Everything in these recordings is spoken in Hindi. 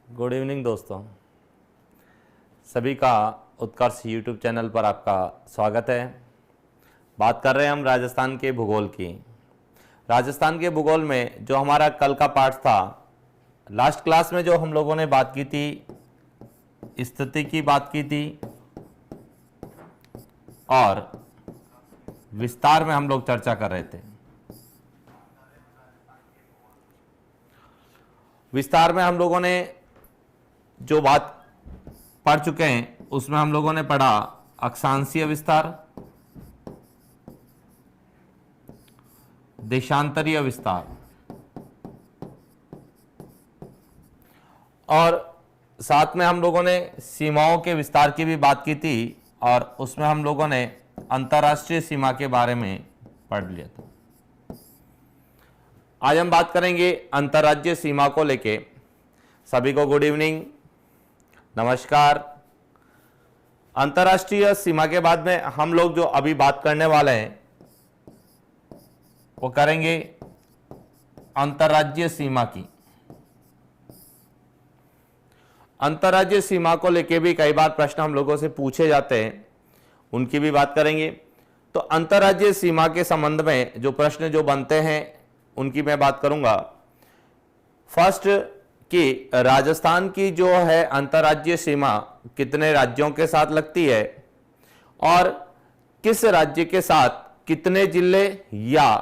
गुड इवनिंग दोस्तों, सभी का उत्कर्ष यूट्यूब चैनल पर आपका स्वागत है। बात कर रहे हैं हम राजस्थान के भूगोल की। राजस्थान के भूगोल में जो हमारा कल का पाठ था, लास्ट क्लास में जो हम लोगों ने बात की थी, स्थिति की बात की थी और विस्तार में हम लोग चर्चा कर रहे थे। विस्तार में हम लोगों ने जो बात पढ़ चुके हैं उसमें हम लोगों ने पढ़ा अक्षांशीय विस्तार, देशांतरीय विस्तार और साथ में हम लोगों ने सीमाओं के विस्तार की भी बात की थी और उसमें हम लोगों ने अंतर्राष्ट्रीय सीमा के बारे में पढ़ लिया था। आज हम बात करेंगे अंतर्राज्यीय सीमा को लेके। सभी को गुड इवनिंग, नमस्कार। अंतर्राष्ट्रीय सीमा के बाद में हम लोग जो अभी बात करने वाले हैं वो करेंगे अंतर्राज्यीय सीमा की। अंतर्राज्यीय सीमा को लेके भी कई बार प्रश्न हम लोगों से पूछे जाते हैं, उनकी भी बात करेंगे। तो अंतर्राज्यीय सीमा के संबंध में जो प्रश्न जो बनते हैं उनकी मैं बात करूंगा। फर्स्ट कि राजस्थान की जो है अंतर्राज्यीय सीमा कितने राज्यों के साथ लगती है और किस राज्य के साथ कितने जिले या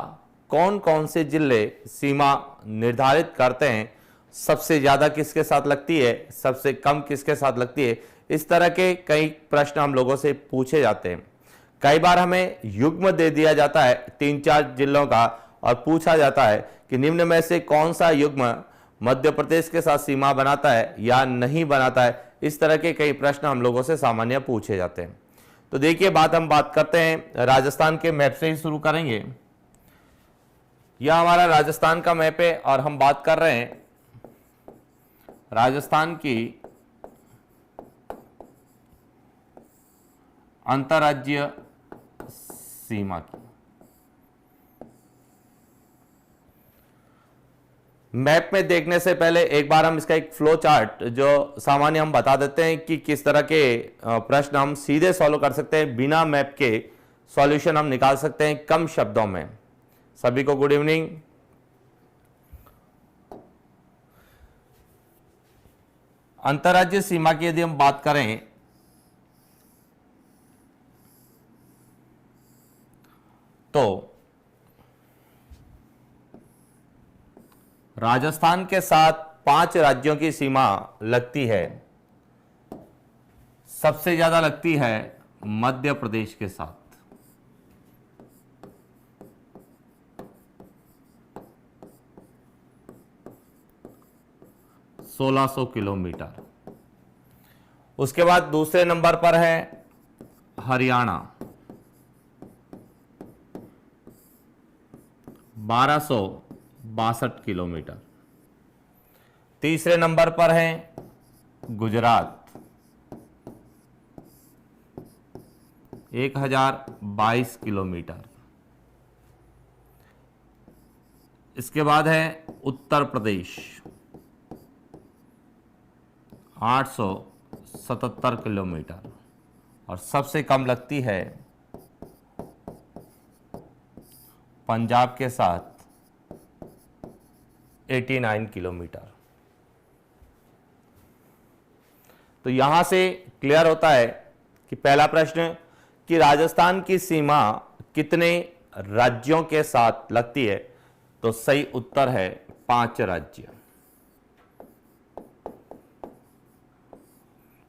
कौन कौन से जिले सीमा निर्धारित करते हैं, सबसे ज्यादा किसके साथ लगती है, सबसे कम किसके साथ लगती है। इस तरह के कई प्रश्न हम लोगों से पूछे जाते हैं। कई बार हमें युग्म दे दिया जाता है 3-4 जिलों का और पूछा जाता है कि निम्न में से कौन सा युग्म मध्य प्रदेश के साथ सीमा बनाता है या नहीं बनाता है। इस तरह के कई प्रश्न हम लोगों से सामान्य पूछे जाते हैं। तो देखिए, हम बात करते हैं राजस्थान के मैप से ही शुरू करेंगे। यह हमारा राजस्थान का मैप है और हम बात कर रहे हैं राजस्थान की अंतर्राज्यीय सीमा की। मैप में देखने से पहले एक बार हम इसका एक फ्लो चार्ट जो सामान्य हम बता देते हैं कि किस तरह के प्रश्न हम सीधे सॉल्व कर सकते हैं, बिना मैप के सॉल्यूशन हम निकाल सकते हैं कम शब्दों में। सभी को गुड इवनिंग। अंतर्राज्यीय सीमा की यदि हम बात करें तो राजस्थान के साथ 5 राज्यों की सीमा लगती है। सबसे ज्यादा लगती है मध्य प्रदेश के साथ, 1600 किलोमीटर। उसके बाद दूसरे नंबर पर है हरियाणा, 1262 किलोमीटर। तीसरे नंबर पर है गुजरात, 1022 किलोमीटर। इसके बाद है उत्तर प्रदेश, 877 किलोमीटर। और सबसे कम लगती है पंजाब के साथ 89 किलोमीटर। तो यहां से क्लियर होता है कि पहला प्रश्न कि राजस्थान की सीमा कितने राज्यों के साथ लगती है, तो सही उत्तर है 5 राज्य।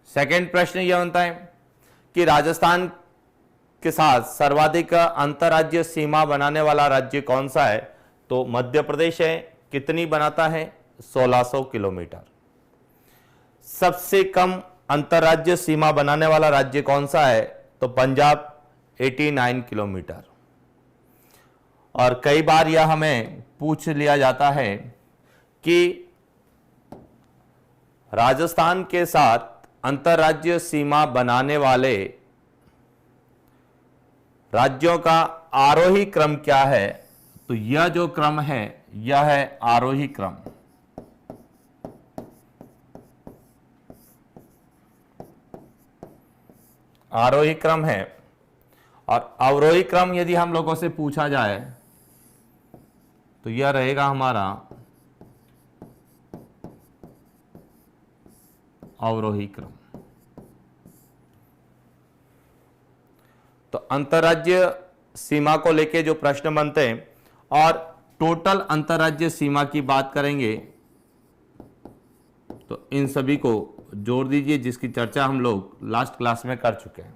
सेकंड प्रश्न यह बनता है कि राजस्थान के साथ सर्वाधिक अंतर्राज्यीय सीमा बनाने वाला राज्य कौन सा है, तो मध्य प्रदेश है। कितनी बनाता है? 1600 किलोमीटर। सबसे कम अंतर्राज्यीय सीमा बनाने वाला राज्य कौन सा है, तो पंजाब, 89 किलोमीटर। और कई बार यह हमें पूछ लिया जाता है कि राजस्थान के साथ अंतर्राज्यीय सीमा बनाने वाले राज्यों का आरोही क्रम क्या है, तो यह जो क्रम है यह है आरोही क्रम। आरोही क्रम है, और अवरोही क्रम यदि हम लोगों से पूछा जाए तो यह रहेगा हमारा अवरोही क्रम। तो अंतर्राज्य सीमा को लेके जो प्रश्न बनते हैं और टोटल अंतर्राज्य सीमा की बात करेंगे तो इन सभी को जोड़ दीजिए, जिसकी चर्चा हम लोग लास्ट क्लास में कर चुके हैं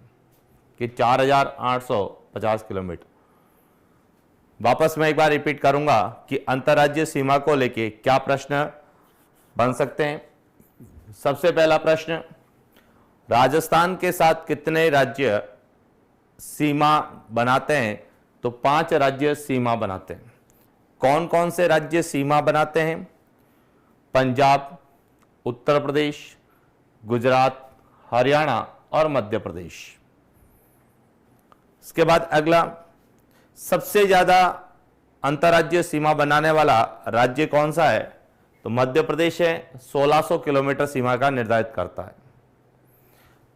कि 4850 किलोमीटर। वापस मैं एक बार रिपीट करूंगा कि अंतर्राज्य सीमा को लेके क्या प्रश्न बन सकते हैं। सबसे पहला प्रश्न, राजस्थान के साथ कितने राज्य सीमा बनाते हैं? तो 5 राज्य सीमा बनाते हैं। कौन कौन से राज्य सीमा बनाते हैं? पंजाब, उत्तर प्रदेश, गुजरात, हरियाणा और मध्य प्रदेश। इसके बाद अगला, सबसे ज्यादा अंतर्राज्यीय सीमा बनाने वाला राज्य कौन सा है? तो मध्य प्रदेश है, 1600 किलोमीटर सीमा का निर्धारित करता है।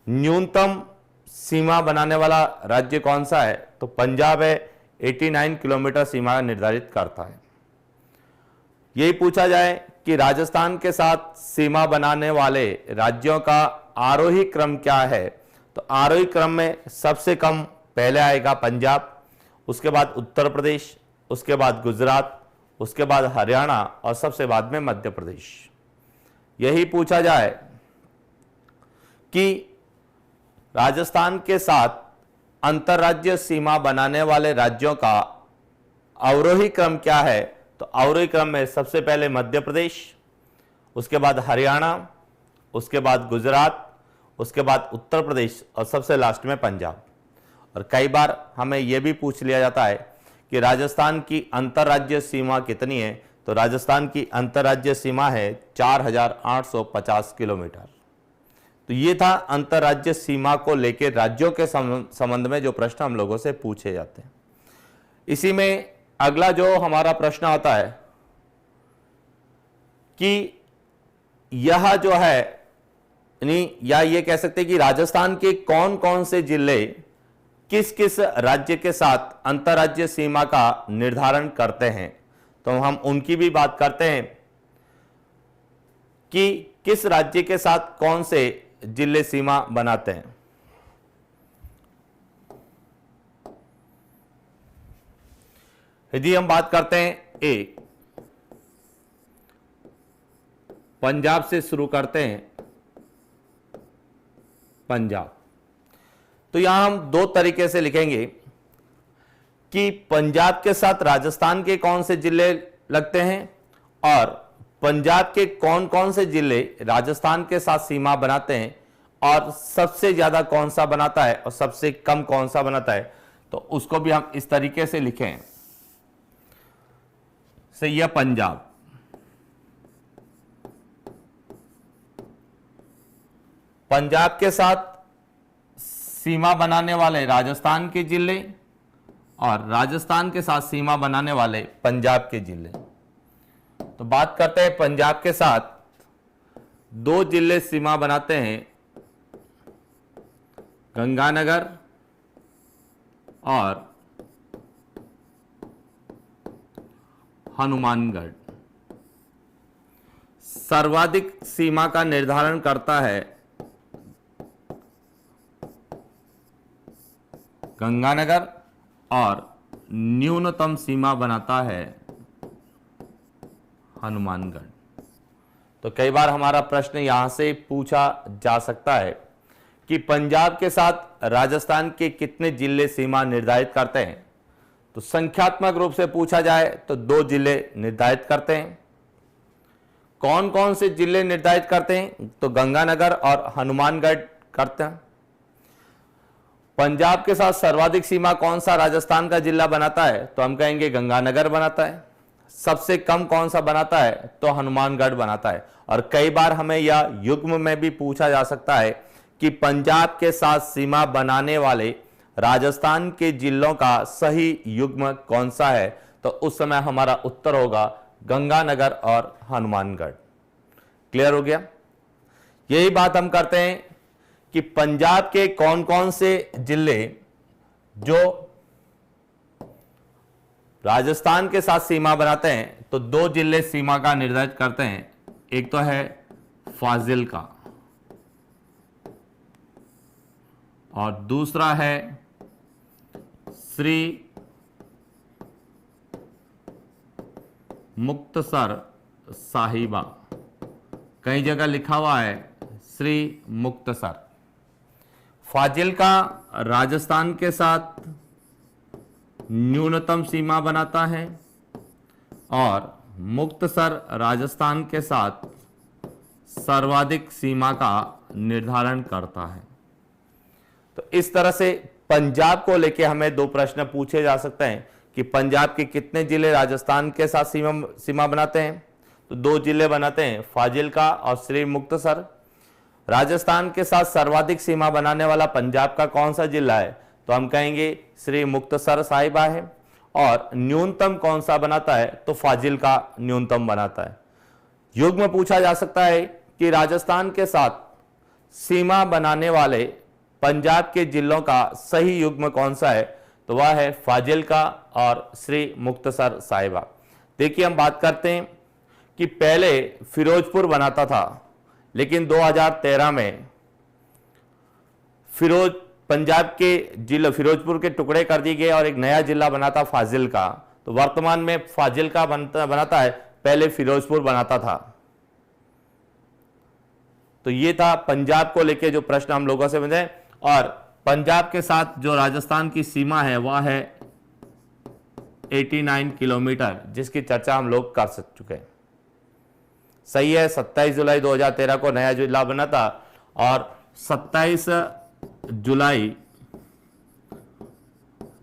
न्यूनतम सीमा बनाने वाला राज्य कौन सा है? तो पंजाब है, 89 किलोमीटर सीमा निर्धारित करता है। यही पूछा जाए कि राजस्थान के साथ सीमा बनाने वाले राज्यों का आरोही क्रम क्या है? तो आरोही क्रम में सबसे कम पहले आएगा पंजाब, उसके बाद उत्तर प्रदेश, उसके बाद गुजरात, उसके बाद हरियाणा और सबसे बाद में मध्य प्रदेश। यही पूछा जाए कि राजस्थान के साथ अंतर्राज्यीय सीमा बनाने वाले राज्यों का अवरोही क्रम क्या है? तो अवरोही क्रम में सबसे पहले मध्य प्रदेश, उसके बाद हरियाणा, उसके बाद गुजरात, उसके बाद उत्तर प्रदेश और सबसे लास्ट में पंजाब। और कई बार हमें यह भी पूछ लिया जाता है कि राजस्थान की अंतर्राज्यीय सीमा कितनी है? तो राजस्थान की अंतर्राज्यीय सीमा है 4850 किलोमीटर। तो ये था अंतर्राज्यीय सीमा को लेकर राज्यों के संबंध में जो प्रश्न हम लोगों से पूछे जाते हैं। इसी में अगला जो हमारा प्रश्न आता है कि यह जो है, या ये कह सकते हैं कि राजस्थान के कौन कौन से जिले किस किस राज्य के साथ अंतर्राज्यीय सीमा का निर्धारण करते हैं? तो हम उनकी भी बात करते हैं कि किस राज्य के साथ कौन से जिले सीमा बनाते हैं। यदि हम बात करते हैं ए, पंजाब से शुरू करते हैं। पंजाब, तो यहां हम दो तरीके से लिखेंगे कि पंजाब के साथ राजस्थान के कौन से जिले लगते हैं और पंजाब के कौन कौन से जिले राजस्थान के साथ सीमा बनाते हैं और सबसे ज्यादा कौन सा बनाता है और सबसे कम कौन सा बनाता है। तो उसको भी हम इस तरीके से लिखें। से यह पंजाब, पंजाब के साथ सीमा बनाने वाले राजस्थान के जिले और राजस्थान के साथ सीमा बनाने वाले पंजाब के जिले। तो बात करते हैं पंजाब के साथ 2 जिले सीमा बनाते हैं, गंगानगर और हनुमानगढ़। सर्वाधिक सीमा का निर्धारण करता है गंगानगर और न्यूनतम सीमा बनाता है हनुमानगढ़। तो कई बार हमारा प्रश्न यहां से पूछा जा सकता है कि पंजाब के साथ राजस्थान के कितने जिले सीमा निर्धारित करते हैं। तो संख्यात्मक रूप से पूछा जाए तो 2 जिले निर्धारित करते हैं। कौन कौन से जिले निर्धारित करते हैं? तो गंगानगर और हनुमानगढ़ करते हैं। पंजाब के साथ सर्वाधिक सीमा कौन सा राजस्थान का जिला बनाता है? तो हम कहेंगे गंगानगर बनाता है। सबसे कम कौन सा बनाता है? तो हनुमानगढ़ बनाता है। और कई बार हमें यह युग्म में भी पूछा जा सकता है कि पंजाब के साथ सीमा बनाने वाले राजस्थान के जिलों का सही युग्म कौन सा है? तो उस समय हमारा उत्तर होगा गंगानगर और हनुमानगढ़। क्लियर हो गया? यही बात हम करते हैं कि पंजाब के कौन कौन से जिले जो राजस्थान के साथ सीमा बनाते हैं, तो दो जिले सीमा का निर्धारित करते हैं। एक तो है फाजिल्का और दूसरा है श्री मुक्तसर साहिबा। कई जगह लिखा हुआ है श्री मुक्तसर। फाजिल्का राजस्थान के साथ न्यूनतम सीमा बनाता है और मुक्तसर राजस्थान के साथ सर्वाधिक सीमा का निर्धारण करता है। तो इस तरह से पंजाब को लेके हमें दो प्रश्न पूछे जा सकते हैं कि पंजाब के कितने जिले राजस्थान के साथ सीमा बनाते हैं। तो दो जिले बनाते हैं, फाजिल्का और श्री मुक्तसर। राजस्थान के साथ सर्वाधिक सीमा बनाने वाला पंजाब का कौन सा जिला है, तो हम कहेंगे श्री मुक्तसर साहिबा है। और न्यूनतम कौन सा बनाता है, तो फाजिल्का न्यूनतम बनाता है। युग्म पूछा जा सकता है कि राजस्थान के साथ सीमा बनाने वाले पंजाब के जिलों का सही युग्म कौन सा है, तो वह है फाजिल्का और श्री मुक्तसर साहिबा। देखिए, हम बात करते हैं कि पहले फिरोजपुर बनाता था, लेकिन 2013 में पंजाब के जिले फिरोजपुर के टुकड़े कर दिए गए और एक नया जिला बना था फाजिल्का। तो वर्तमान में फाजिल्का बनाता है, पहले फिरोजपुर बनाता था। तो ये था पंजाब को लेके जो प्रश्न हम लोगों से बने। और पंजाब के साथ जो राजस्थान की सीमा है वह है 89 किलोमीटर, जिसकी चर्चा हम लोग कर चुके हैं। सही है, 27 जुलाई 2013 को नया जिला बना था और 27 जुलाई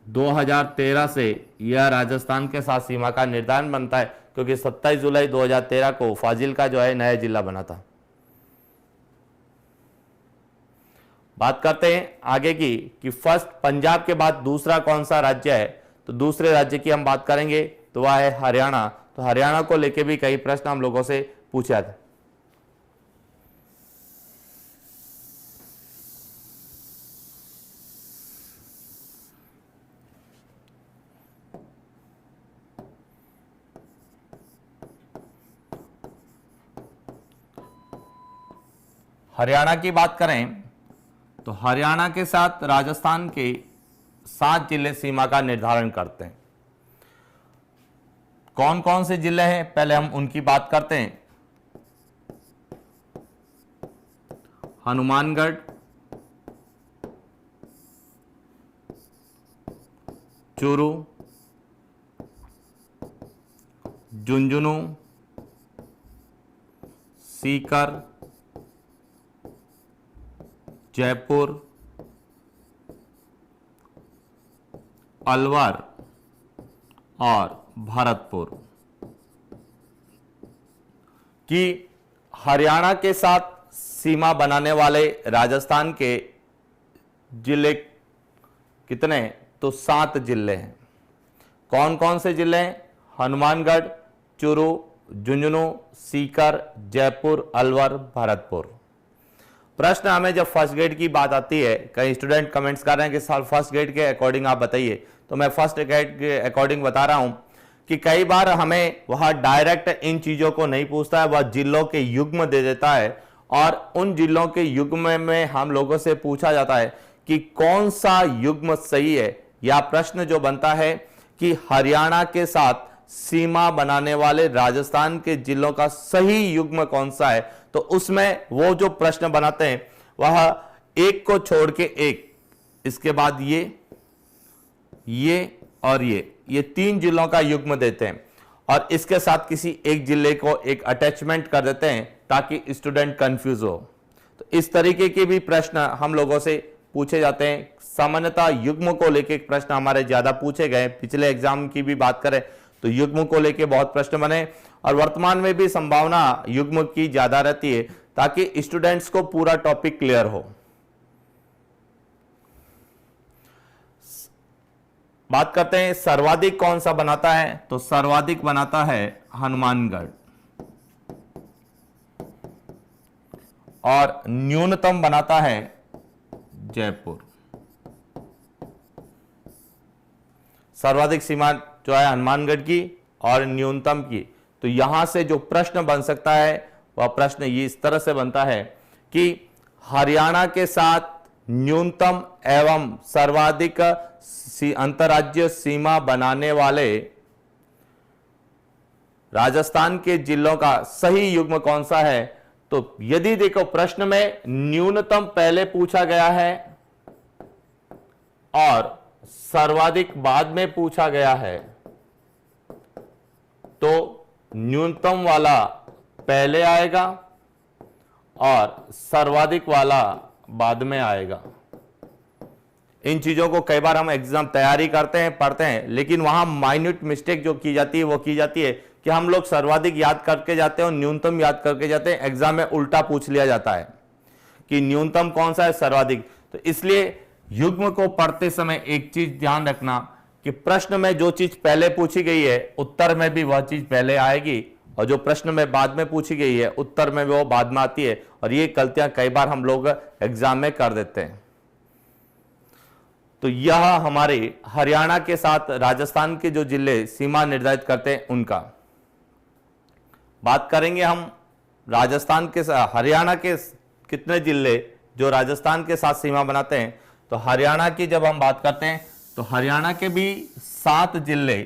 2013 से यह राजस्थान के साथ सीमा का निर्धारण बनता है, क्योंकि 27 जुलाई 2013 को फाजिल्का जो है नया जिला बना था। बात करते हैं आगे की कि फर्स्ट पंजाब के बाद दूसरा कौन सा राज्य है, तो दूसरे राज्य की हम बात करेंगे तो वह है हरियाणा। तो हरियाणा को लेके भी कई प्रश्न हम लोगों से पूछे जाते हैं। हरियाणा की बात करें तो हरियाणा के साथ राजस्थान के 7 जिले सीमा का निर्धारण करते हैं। कौन कौन से जिले हैं, पहले हम उनकी बात करते हैं। हनुमानगढ़, चूरू, झुंझुनू, सीकर, जयपुर, अलवर और भरतपुर। कि हरियाणा के साथ सीमा बनाने वाले राजस्थान के जिले कितने, तो 7 जिले हैं। कौन कौन से जिले हैं, हनुमानगढ़, चूरू, झुंझुनू, सीकर, जयपुर, अलवर, भरतपुर। प्रश्न हमें जब फर्स्ट ग्रेड की बात आती है, कई स्टूडेंट कमेंट्स कर रहे हैं कि सर फर्स्ट ग्रेड के अकॉर्डिंग आप बताइए, तो मैं फर्स्ट ग्रेड के अकॉर्डिंग बता रहा हूं कि कई बार हमें वह डायरेक्ट इन चीजों को नहीं पूछता है, वह जिलों के युग्म दे देता है और उन जिलों के युग्म में हम लोगों से पूछा जाता है कि कौन सा युग्म सही है, या प्रश्न जो बनता है कि हरियाणा के साथ सीमा बनाने वाले राजस्थान के जिलों का सही युग्म कौन सा है, तो उसमें वो जो प्रश्न बनाते हैं वह एक को छोड़ के एक, इसके बाद ये और ये 3 जिलों का युग्म देते हैं और इसके साथ किसी एक जिले को एक अटैचमेंट कर देते हैं ताकि स्टूडेंट कंफ्यूज हो। तो इस तरीके के भी प्रश्न हम लोगों से पूछे जाते हैं। सामान्यतः युग्म को लेके प्रश्न हमारे ज्यादा पूछे गए। पिछले एग्जाम की भी बात करें तो युग्म को लेके बहुत प्रश्न बने और वर्तमान में भी संभावना युग्म की ज्यादा रहती है ताकि स्टूडेंट्स को पूरा टॉपिक क्लियर हो। बात करते हैं सर्वाधिक कौन सा बनाता है, तो सर्वाधिक बनाता है हनुमानगढ़ और न्यूनतम बनाता है जयपुर। सर्वाधिक सीमा जो है हनुमानगढ़ की और न्यूनतम की। तो यहां से जो प्रश्न बन सकता है वह प्रश्न ये इस तरह से बनता है कि हरियाणा के साथ न्यूनतम एवं सर्वाधिक अंतर्राज्यीय सीमा बनाने वाले राजस्थान के जिलों का सही युग्म कौन सा है। तो यदि देखो प्रश्न में न्यूनतम पहले पूछा गया है और सर्वाधिक बाद में पूछा गया है, तो न्यूनतम वाला पहले आएगा और सर्वाधिक वाला बाद में आएगा। इन चीजों को कई बार हम एग्जाम तैयारी करते हैं, पढ़ते हैं, लेकिन वहां माइन्यूट मिस्टेक जो की जाती है वो की जाती है कि हम लोग सर्वाधिक याद करके जाते हैं और न्यूनतम याद करके जाते हैं। एग्जाम में उल्टा पूछ लिया जाता है कि न्यूनतम कौन सा है, सर्वाधिक। तो इसलिए युग्म को पढ़ते समय एक चीज ध्यान रखना कि प्रश्न में जो चीज पहले पूछी गई है उत्तर में भी वह चीज पहले आएगी, और जो प्रश्न में बाद में पूछी गई है उत्तर में वो बाद में आती है। और ये गलतियां कई बार हम लोग एग्जाम में कर देते हैं। तो यह हमारे हरियाणा के साथ राजस्थान के जो जिले सीमा निर्धारित करते हैं उनका बात करेंगे हम। राजस्थान के साथ हरियाणा के कितने जिले जो राजस्थान के साथ सीमा बनाते हैं, तो हरियाणा की जब हम बात करते हैं तो हरियाणा के भी 7 जिले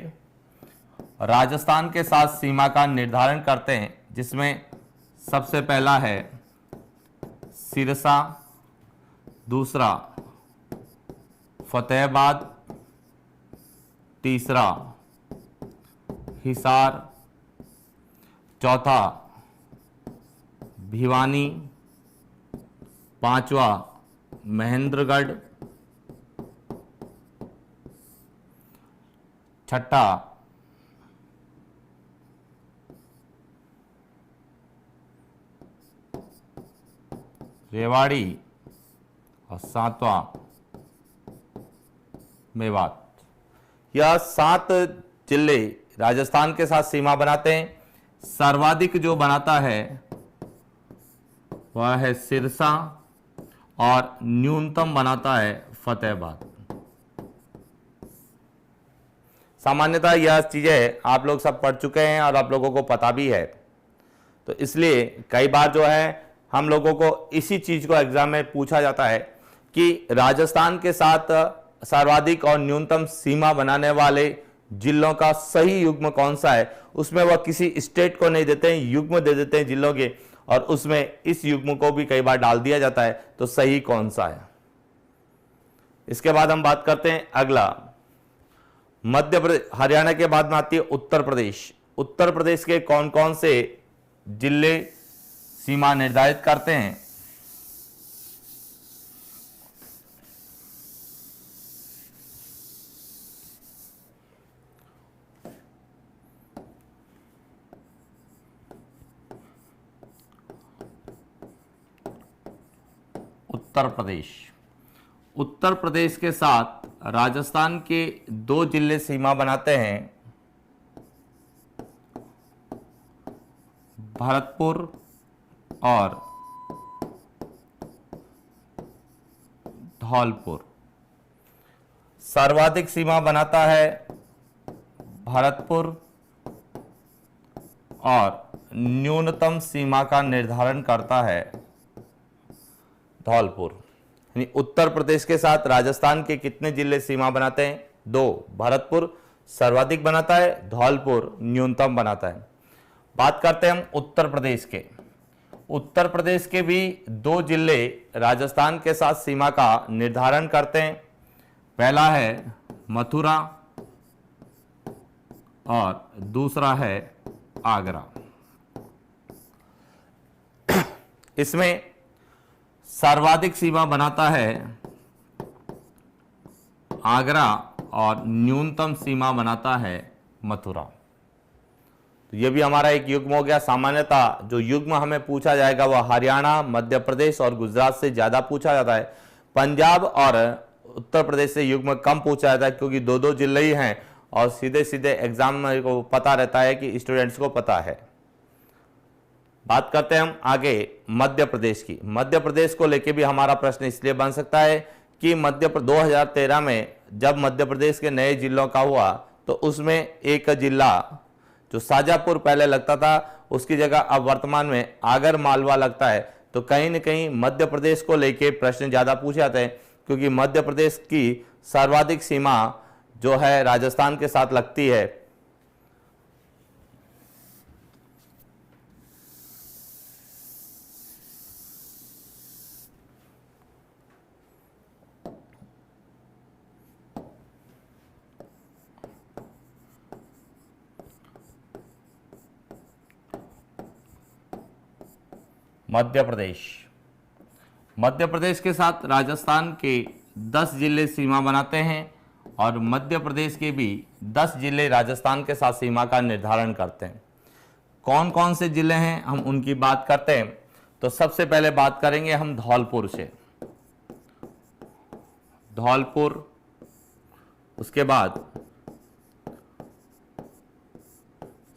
राजस्थान के साथ सीमा का निर्धारण करते हैं, जिसमें सबसे पहला है सिरसा, दूसरा फतेहाबाद, तीसरा हिसार, चौथा भिवानी, पांचवा महेंद्रगढ़, छठा रेवाड़ी और सातवां मेवात। यह 7 जिले राजस्थान के साथ सीमा बनाते हैं। सर्वाधिक जो बनाता है वह है सिरसा और न्यूनतम बनाता है फतेहाबाद। सामान्यतः यह चीजें आप लोग सब पढ़ चुके हैं और आप लोगों को पता भी है, तो इसलिए कई बार जो है हम लोगों को इसी चीज को एग्जाम में पूछा जाता है कि राजस्थान के साथ सर्वाधिक और न्यूनतम सीमा बनाने वाले जिलों का सही युग्म कौन सा है। उसमें वह किसी स्टेट को नहीं देते हैं, युग्म दे देते हैं जिलों के, और उसमें इस युग्म को भी कई बार डाल दिया जाता है, तो सही कौन सा है। इसके बाद हम बात करते हैं अगला मध्य प्रदेश। हरियाणा के बाद में आती है उत्तर प्रदेश। उत्तर प्रदेश के कौन कौन से जिले सीमा निर्धारित करते हैं। उत्तर प्रदेश। उत्तर प्रदेश के साथ राजस्थान के 2 जिले सीमा बनाते हैं, भरतपुर और धौलपुर। सर्वाधिक सीमा बनाता है भरतपुर और न्यूनतम सीमा का निर्धारण करता है धौलपुर। यानी उत्तर प्रदेश के साथ राजस्थान के कितने जिले सीमा बनाते हैं? 2। भरतपुर सर्वाधिक बनाता है, धौलपुर न्यूनतम बनाता है। बात करते हैं हम उत्तर प्रदेश के। उत्तर प्रदेश के भी 2 जिले राजस्थान के साथ सीमा का निर्धारण करते हैं। पहला है मथुरा और दूसरा है आगरा। इसमें सर्वाधिक सीमा बनाता है आगरा और न्यूनतम सीमा बनाता है मथुरा। तो यह भी हमारा एक युग्म हो गया। सामान्यतः जो युग्म हमें पूछा जाएगा वह हरियाणा, मध्य प्रदेश और गुजरात से ज्यादा पूछा जाता है। पंजाब और उत्तर प्रदेश से युग्म कम पूछा जाता है, क्योंकि 2-2 जिले ही हैं और सीधे सीधे एग्जाम में को पता रहता है कि स्टूडेंट्स को पता है। बात करते हैं हम आगे मध्य प्रदेश की। मध्य प्रदेश को लेके भी हमारा प्रश्न इसलिए बन सकता है कि 2013 में जब मध्य प्रदेश के नए जिलों का हुआ तो उसमें एक जिला जो शाजापुर पहले लगता था उसकी जगह अब वर्तमान में आगर मालवा लगता है। तो कहीं न कहीं मध्य प्रदेश को लेके प्रश्न ज़्यादा पूछे जाते हैं, क्योंकि मध्य प्रदेश की सर्वाधिक सीमा जो है राजस्थान के साथ लगती है। मध्य प्रदेश के साथ राजस्थान के 10 जिले सीमा बनाते हैं और मध्य प्रदेश के भी 10 जिले राजस्थान के साथ सीमा का निर्धारण करते हैं। कौन कौन से जिले हैं हम उनकी बात करते हैं। तो सबसे पहले बात करेंगे हम धौलपुर से। धौलपुर, उसके बाद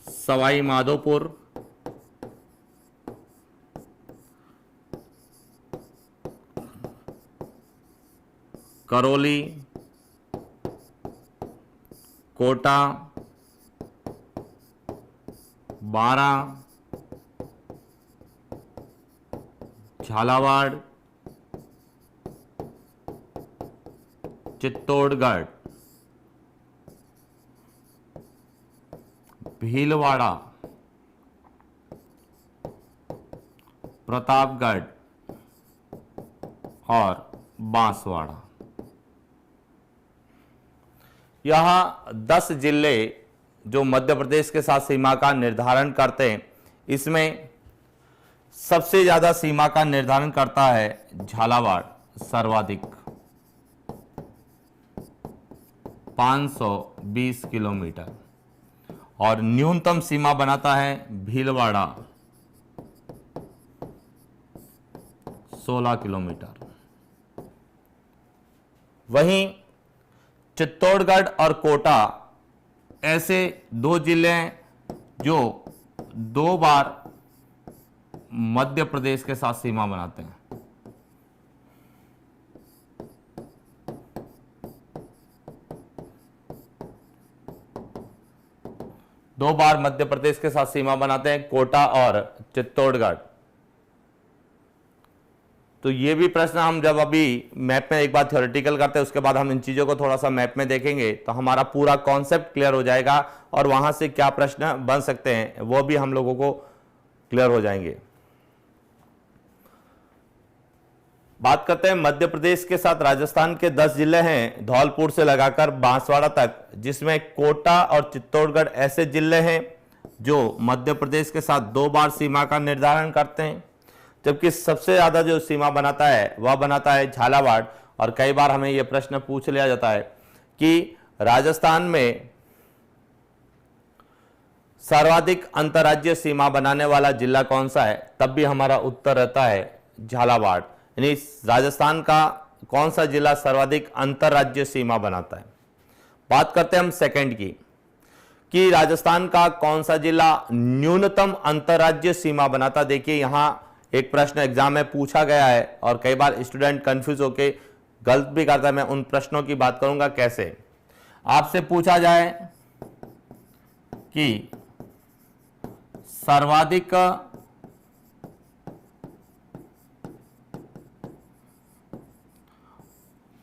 सवाई माधोपुर, करौली, कोटा, बारा, झालावाड़, चित्तौड़गढ़, भीलवाड़ा, प्रतापगढ़ और बांसवाड़ा। यह 10 जिले जो मध्य प्रदेश के साथ सीमा का निर्धारण करते हैं। इसमें सबसे ज्यादा सीमा का निर्धारण करता है झालावाड़, सर्वाधिक 520 किलोमीटर, और न्यूनतम सीमा बनाता है भीलवाड़ा 16 किलोमीटर। वहीं चित्तौड़गढ़ और कोटा ऐसे 2 जिले हैं जो 2 बार मध्य प्रदेश के साथ सीमा बनाते हैं। दो बार मध्य प्रदेश के साथ सीमा बनाते हैं, कोटा और चित्तौड़गढ़। तो ये भी प्रश्न हम जब अभी मैप में एक बार थ्योरेटिकल करते हैं, उसके बाद हम इन चीज़ों को थोड़ा सा मैप में देखेंगे तो हमारा पूरा कॉन्सेप्ट क्लियर हो जाएगा और वहां से क्या प्रश्न बन सकते हैं वो भी हम लोगों को क्लियर हो जाएंगे। बात करते हैं मध्य प्रदेश के साथ राजस्थान के 10 जिले हैं धौलपुर से लगाकर बांसवाड़ा तक, जिसमें कोटा और चित्तौड़गढ़ ऐसे जिले हैं जो मध्य प्रदेश के साथ 2 बार सीमा का निर्धारण करते हैं, जबकि सबसे ज्यादा जो सीमा बनाता है वह बनाता है झालावाड़। और कई बार हमें यह प्रश्न पूछ लिया जाता है कि राजस्थान में सर्वाधिक अंतर्राज्यीय सीमा बनाने वाला जिला कौन सा है, तब भी हमारा उत्तर रहता है झालावाड़। यानी राजस्थान का कौन सा जिला सर्वाधिक अंतर्राज्यीय सीमा बनाता है। बात करते हैं हम सेकंड की कि राजस्थान का कौन सा जिला न्यूनतम अंतर्राज्यीय सीमा बनाता। देखिए यहां एक प्रश्न एग्जाम में पूछा गया है और कई बार स्टूडेंट कंफ्यूज होके गलत भी करता है। मैं उन प्रश्नों की बात करूंगा। कैसे आपसे पूछा जाए कि सर्वाधिक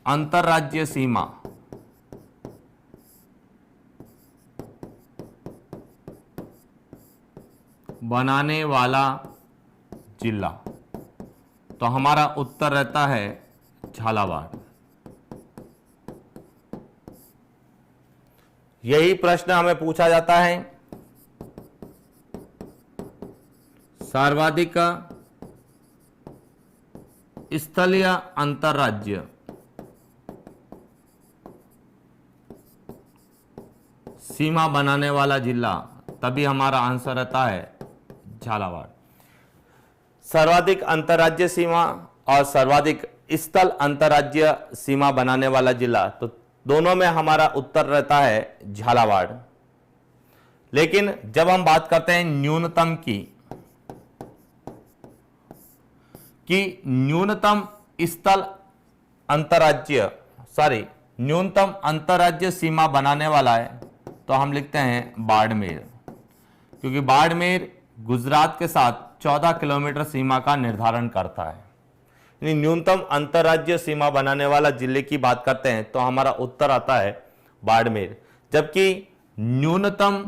अंतर्राज्यीय सीमा बनाने वाला जिला, तो हमारा उत्तर रहता है झालावाड़। यही प्रश्न हमें पूछा जाता है सर्वाधिक स्थलीय अंतर्राज्य सीमा बनाने वाला जिला, तभी हमारा आंसर रहता है झालावाड़। सर्वाधिक अंतर्राज्यीय सीमा और सर्वाधिक स्थल अंतर्राज्यीय सीमा बनाने वाला जिला, तो दोनों में हमारा उत्तर रहता है झालावाड़। लेकिन जब हम बात करते हैं न्यूनतम की कि न्यूनतम स्थल न्यूनतम अंतरराज्य सीमा बनाने वाला है तो हम लिखते हैं बाड़मेर, क्योंकि बाड़मेर गुजरात के साथ 14 किलोमीटर सीमा का निर्धारण करता है। यानी न्यूनतम अंतरराज्य सीमा बनाने वाला जिले की बात करते हैं तो हमारा उत्तर आता है बाड़मेर। जबकि न्यूनतम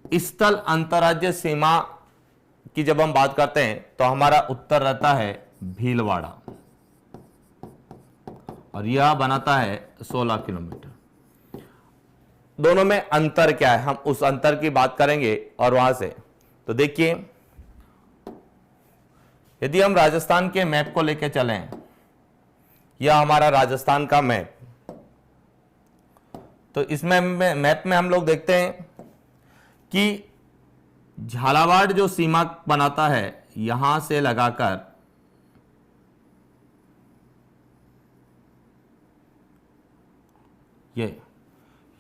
स्थल अंतरराज्य सीमा की जब हम बात करते हैं तो हमारा उत्तर रहता है भीलवाड़ा, और यह बनाता है 16 किलोमीटर। दोनों में अंतर क्या है, हम उस अंतर की बात करेंगे। और वहां से तो देखिए, यदि हम राजस्थान के मैप को लेकर चलें, यह हमारा राजस्थान का मैप, तो इसमें मैप में हम लोग देखते हैं कि झालावाड़ जो सीमा बनाता है यहां से लगाकर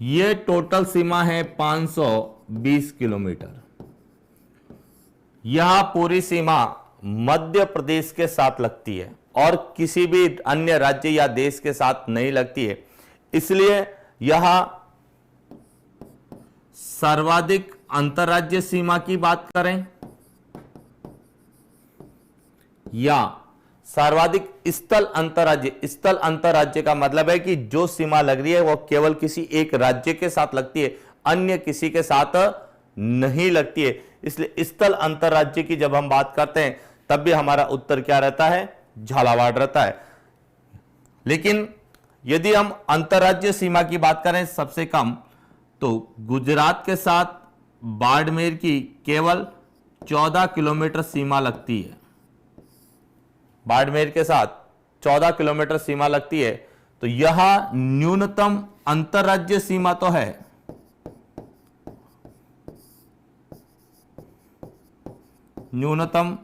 ये टोटल सीमा है 520 किलोमीटर। यह पूरी सीमा मध्य प्रदेश के साथ लगती है और किसी भी अन्य राज्य या देश के साथ नहीं लगती है। इसलिए यह सर्वाधिक अंतरराज्य सीमा की बात करें या सर्वाधिक स्थल अंतरराज्य का मतलब है कि जो सीमा लग रही है वो केवल किसी एक राज्य के साथ लगती है, अन्य किसी के साथ नहीं लगती है। इसलिए स्थल अंतरराज्य की जब हम बात करते हैं तब भी हमारा उत्तर क्या रहता है, झालावाड़ रहता है। लेकिन यदि हम अंतरराज्य सीमा की बात करें सबसे कम, तो गुजरात के साथ बाड़मेर की केवल 14 किलोमीटर सीमा लगती है। बाड़मेर के साथ 14 किलोमीटर सीमा लगती है, तो यह न्यूनतम अंतरराज्य सीमा तो है, न्यूनतम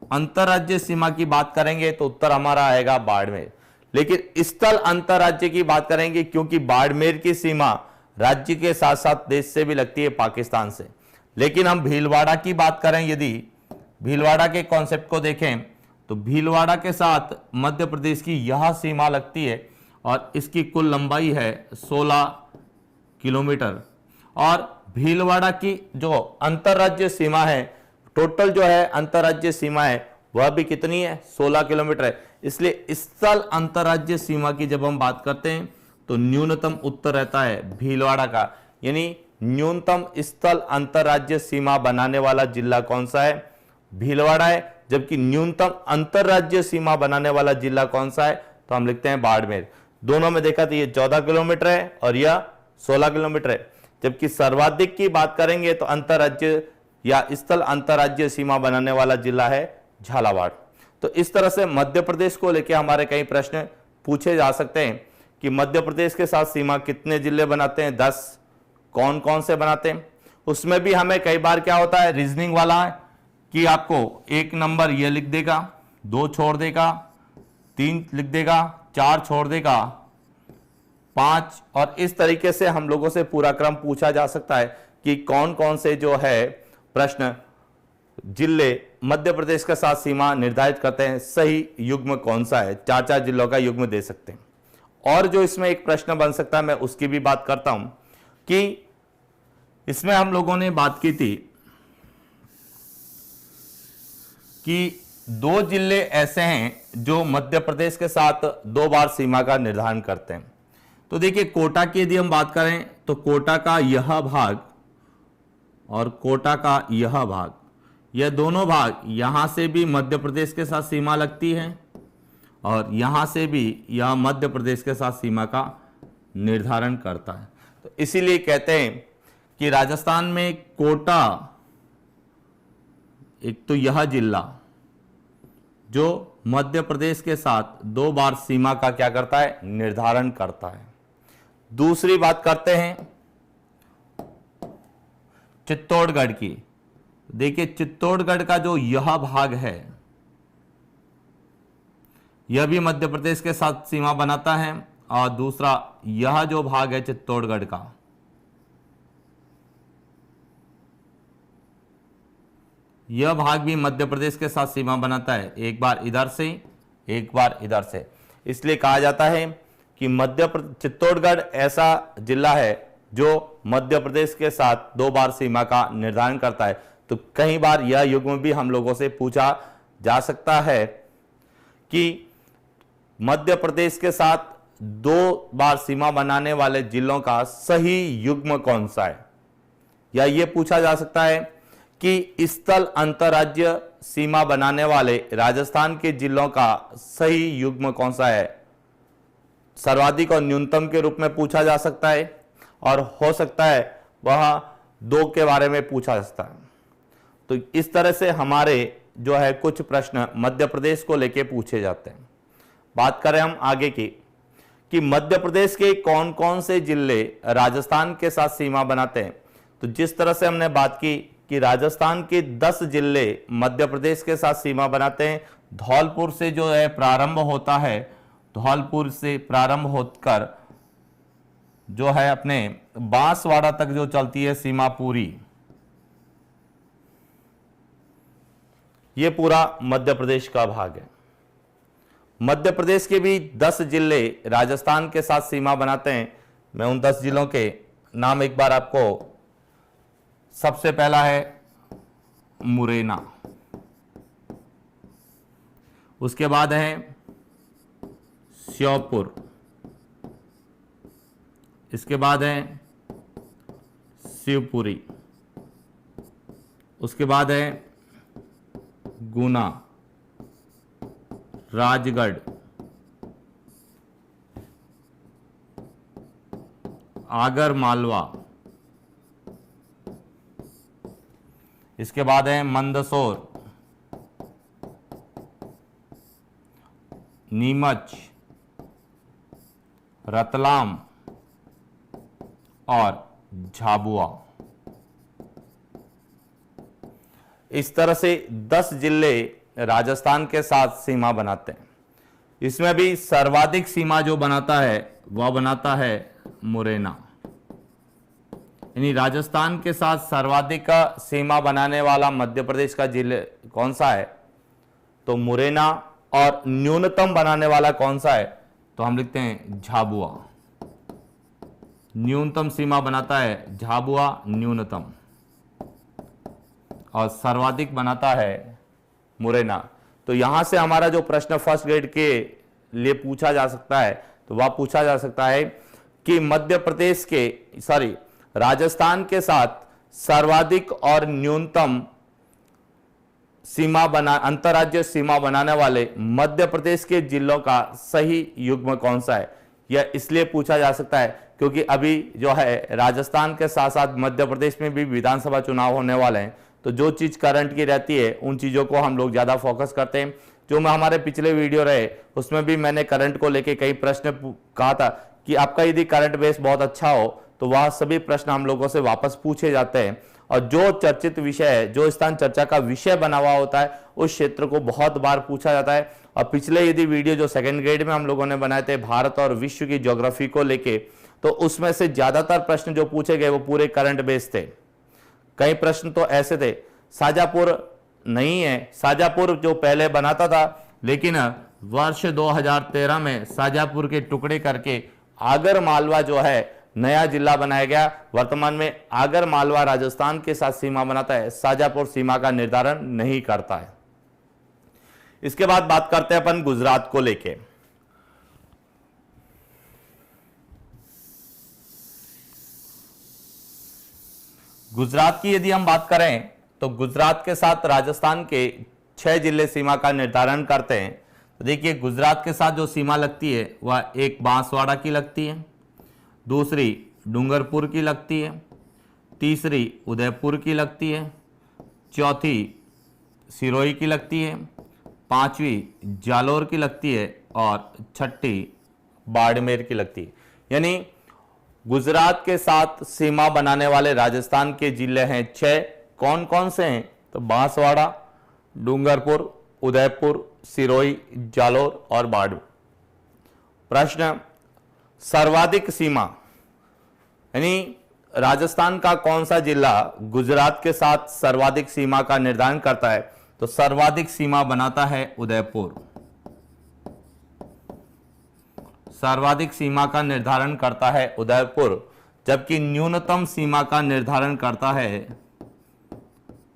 अंतरराज्य सीमा की बात करेंगे तो उत्तर हमारा आएगा बाड़मेर। लेकिन स्थल अंतरराज्य की बात करेंगे क्योंकि बाड़मेर की सीमा राज्य के साथ साथ देश से भी लगती है, पाकिस्तान से। लेकिन हम भीलवाड़ा की बात करें, यदि भीलवाड़ा के कॉन्सेप्ट को देखें तो भीलवाड़ा के साथ मध्य प्रदेश की यह सीमा लगती है और इसकी कुल लंबाई है 16 किलोमीटर। और भीलवाड़ा की जो अंतरराज्य सीमा है, टोटल जो है अंतरराज्य सीमा है वह भी कितनी है, 16 किलोमीटर है। इसलिए स्थल अंतरराज्य सीमा की जब हम बात करते हैं तो न्यूनतम उत्तर रहता है भीलवाड़ा का। यानी न्यूनतम स्थल अंतरराज्य सीमा बनाने वाला जिला कौन सा है, भीलवाड़ा है। जबकि न्यूनतम अंतरराज्य सीमा बनाने वाला जिला कौन सा है, तो हम लिखते हैं बाड़मेर। दोनों में देखा तो ये 14 किलोमीटर है और यह 16 किलोमीटर है। जबकि सर्वाधिक की बात करेंगे तो अंतरराज्य या स्थल अंतरराज्य सीमा बनाने वाला जिला है झालावाड़। तो इस तरह से मध्य प्रदेश को लेकर हमारे कई प्रश्न पूछे जा सकते हैं कि मध्य प्रदेश के साथ सीमा कितने जिले बनाते हैं, 10, कौन कौन से बनाते हैं। उसमें भी हमें कई बार क्या होता है, रीजनिंग वाला है कि आपको 1 नंबर ये लिख देगा, 2 छोड़ देगा, 3 लिख देगा, 4 छोड़ देगा, 5, और इस तरीके से हम लोगों से पूरा क्रम पूछा जा सकता है कि कौन कौन से जो है प्रश्न जिले मध्य प्रदेश के साथ सीमा निर्धारित करते हैं, सही युग्म कौन सा है। 4 जिलों का युग्म दे सकते हैं। और जो इसमें एक प्रश्न बन सकता है, मैं उसकी भी बात करता हूं कि इसमें हम लोगों ने बात की थी कि 2 जिले ऐसे हैं जो मध्य प्रदेश के साथ 2 बार सीमा का निर्धारण करते हैं। तो देखिए, कोटा की यदि हम बात करें तो कोटा का यह भाग और कोटा का यह भाग, यह दोनों भाग यहां से भी मध्य प्रदेश के साथ सीमा लगती है और यहां से भी यह मध्य प्रदेश के साथ सीमा का निर्धारण करता है। तो इसीलिए कहते हैं कि राजस्थान में कोटा, एक तो यह जिला जो मध्य प्रदेश के साथ 2 बार सीमा का क्या करता है, निर्धारण करता है। दूसरी बात करते हैं चित्तौड़गढ़ की। देखिए, चित्तौड़गढ़ का जो यह भाग है यह भी मध्य प्रदेश के साथ सीमा बनाता है, और दूसरा यह जो भाग है चित्तौड़गढ़ का, यह भाग भी मध्य प्रदेश के साथ सीमा बनाता है, एक बार इधर से एक बार इधर से। इसलिए कहा जाता है कि चित्तौड़गढ़ ऐसा जिला है जो मध्य प्रदेश के साथ 2 बार सीमा का निर्धारण करता है। तो कई बार यह युग्म भी हम लोगों से पूछा जा सकता है कि मध्य प्रदेश के साथ 2 बार सीमा बनाने वाले जिलों का सही युग्म कौन सा है, या यह पूछा जा सकता है कि स्थल अंतरराज्य सीमा बनाने वाले राजस्थान के जिलों का सही युग्म कौन सा है। सर्वाधिक और न्यूनतम के रूप में पूछा जा सकता है, और हो सकता है वह 2 के बारे में पूछा जा सकता है। तो इस तरह से हमारे जो है कुछ प्रश्न मध्य प्रदेश को लेके पूछे जाते हैं। बात करें हम आगे की कि मध्य प्रदेश के कौन कौन से जिले राजस्थान के साथ सीमा बनाते हैं। तो जिस तरह से हमने बात की कि राजस्थान के 10 जिले मध्य प्रदेश के साथ सीमा बनाते हैं। धौलपुर से जो है प्रारंभ होता है, धौलपुर से प्रारंभ होकर जो है अपने बांसवाड़ा तक जो चलती है सीमा पूरी, ये पूरा मध्य प्रदेश का भाग है। मध्य प्रदेश के भी 10 जिले राजस्थान के साथ सीमा बनाते हैं। मैं उन 10 जिलों के नाम एक बार आपको, सबसे पहला है मुरैना, उसके बाद है श्योपुर, इसके बाद है शिवपुरी, उसके बाद है गुना, राजगढ़, आगर मालवा, इसके बाद है मंदसौर, नीमच, रतलाम और झाबुआ। इस तरह से 10 जिले राजस्थान के साथ सीमा बनाते हैं। इसमें भी सर्वाधिक सीमा जो बनाता है वह बनाता है मुरैना, यानी राजस्थान के साथ सर्वाधिक सीमा बनाने वाला मध्य प्रदेश का जिले कौन सा है, तो मुरैना। और न्यूनतम बनाने वाला कौन सा है, तो हम लिखते हैं झाबुआ। न्यूनतम सीमा बनाता है झाबुआ न्यूनतम, और सर्वाधिक बनाता है मुरैना। तो यहां से हमारा जो प्रश्न फर्स्ट ग्रेड के लिए पूछा जा सकता है, तो वह पूछा जा सकता है कि मध्य प्रदेश के राजस्थान के साथ सर्वाधिक और न्यूनतम सीमा अंतरराज्य सीमा बनाने वाले मध्य प्रदेश के जिलों का सही युग्म कौन सा है। यह इसलिए पूछा जा सकता है क्योंकि अभी जो है राजस्थान के साथ साथ मध्य प्रदेश में भी विधानसभा चुनाव होने वाले हैं। तो जो चीज करंट की रहती है उन चीजों को हम लोग ज्यादा फोकस करते हैं। जो मैं हमारे पिछले वीडियो रहे उसमें भी मैंने करंट को लेके कई प्रश्न कहा था कि आपका यदि करंट बेस बहुत अच्छा हो तो वह सभी प्रश्न हम लोगों से वापस पूछे जाते हैं, और जो चर्चित विषय है, जो स्थान चर्चा का विषय बना हुआ होता है, उस क्षेत्र को बहुत बार पूछा जाता है। और पिछले यदि वीडियो जो सेकंड ग्रेड में हम लोगों ने बनाए थे भारत और विश्व की ज्योग्राफी को लेके, तो उसमें से ज्यादातर प्रश्न जो पूछे गए वो पूरे करंट बेस थे। कई प्रश्न तो ऐसे थे, शाजापुर नहीं है, शाजापुर जो पहले बनाता था लेकिन वर्ष 2013 में शाजापुर के टुकड़े करके आगर मालवा जो है नया जिला बनाया गया। वर्तमान में आगर मालवा राजस्थान के साथ सीमा बनाता है, शाजापुर सीमा का निर्धारण नहीं करता है। इसके बाद बात करते हैं अपन गुजरात को लेके। गुजरात की यदि हम बात करें तो गुजरात के साथ राजस्थान के 6 जिले सीमा का निर्धारण करते हैं। तो देखिए गुजरात के साथ जो सीमा लगती है वह एक बांसवाड़ा की लगती है, दूसरी डूंगरपुर की लगती है, तीसरी उदयपुर की लगती है, चौथी सिरोही की लगती है, पांचवी जालोर की लगती है और छठी बाड़मेर की लगती है। यानी गुजरात के साथ सीमा बनाने वाले राजस्थान के जिले हैं 6। कौन कौन से हैं, तो बांसवाड़ा, डूंगरपुर, उदयपुर, सिरोही, जालोर और बाड़मेर। प्रश्न, सर्वाधिक सीमा यानी राजस्थान का कौन सा जिला गुजरात के साथ सर्वाधिक सीमा का निर्धारण करता है? तो सर्वाधिक सीमा बनाता है उदयपुर। सर्वाधिक सीमा का निर्धारण करता है उदयपुर, जबकि न्यूनतम सीमा का निर्धारण करता है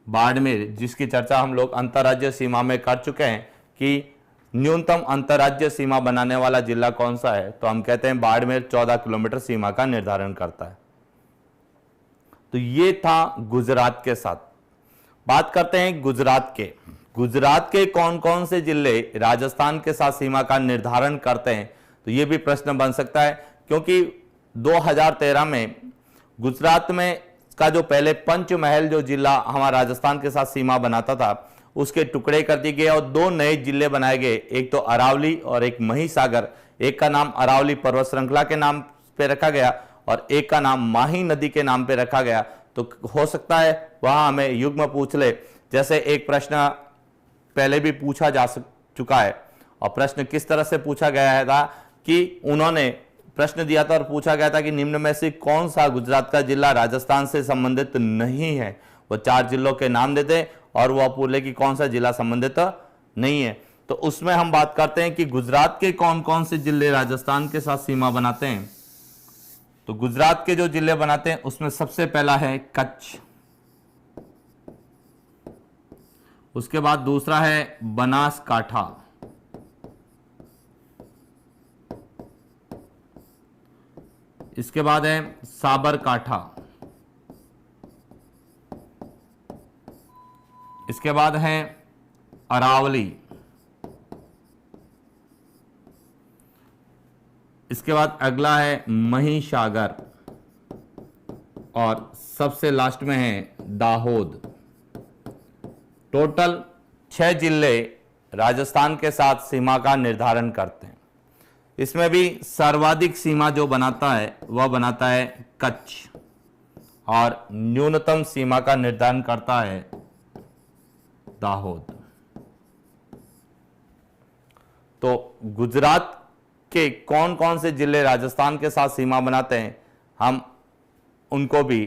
बाड़मेर, जिसकी चर्चा हम लोग अंतर्राज्यीय सीमा में कर चुके हैं कि न्यूनतम अंतर्राज्यीय सीमा बनाने वाला जिला कौन सा है? तो हम कहते हैं बाड़मेर 14 किलोमीटर सीमा का निर्धारण करता है। तो ये था गुजरात के साथ। बात करते हैं गुजरात के। गुजरात के कौन कौन से जिले राजस्थान के साथ सीमा का निर्धारण करते हैं? तो ये भी प्रश्न बन सकता है, क्योंकि 2013 में गुजरात में का जो पहले पंचमहल जो जिला हमारा राजस्थान के साथ सीमा बनाता था, उसके टुकड़े कर दिए गए और दो नए जिले बनाए गए, एक तो अरावली और एक महिसागर। एक का नाम अरावली पर्वत श्रृंखला के नाम पे रखा गया और एक का नाम माही नदी के नाम पे रखा गया। तो हो सकता है वहां हमें युग्म पूछ ले, जैसे एक प्रश्न पहले भी पूछा जा चुका है। और प्रश्न किस तरह से पूछा गया था कि उन्होंने प्रश्न दिया था और पूछा गया था कि निम्न में से कौन सा गुजरात का जिला राजस्थान से संबंधित नहीं है। वो 4 जिलों के नाम देते और वो पूछे कि कौन सा जिला संबंधित नहीं है। तो उसमें हम बात करते हैं कि गुजरात के कौन कौन से जिले राजस्थान के साथ सीमा बनाते हैं। तो गुजरात के जो जिले बनाते हैं उसमें सबसे पहला है कच्छ, उसके बाद दूसरा है बनासकाठा, इसके बाद है साबरकाठा, इसके बाद है अरावली, इसके बाद अगला है महिसागर और सबसे लास्ट में है दाहोद। टोटल 6 जिले राजस्थान के साथ सीमा का निर्धारण करते हैं। इसमें भी सर्वाधिक सीमा जो बनाता है वह बनाता है कच्छ और न्यूनतम सीमा का निर्धारण करता है दाहोद। तो गुजरात के कौन कौन से जिले राजस्थान के साथ सीमा बनाते हैं, हम उनको भी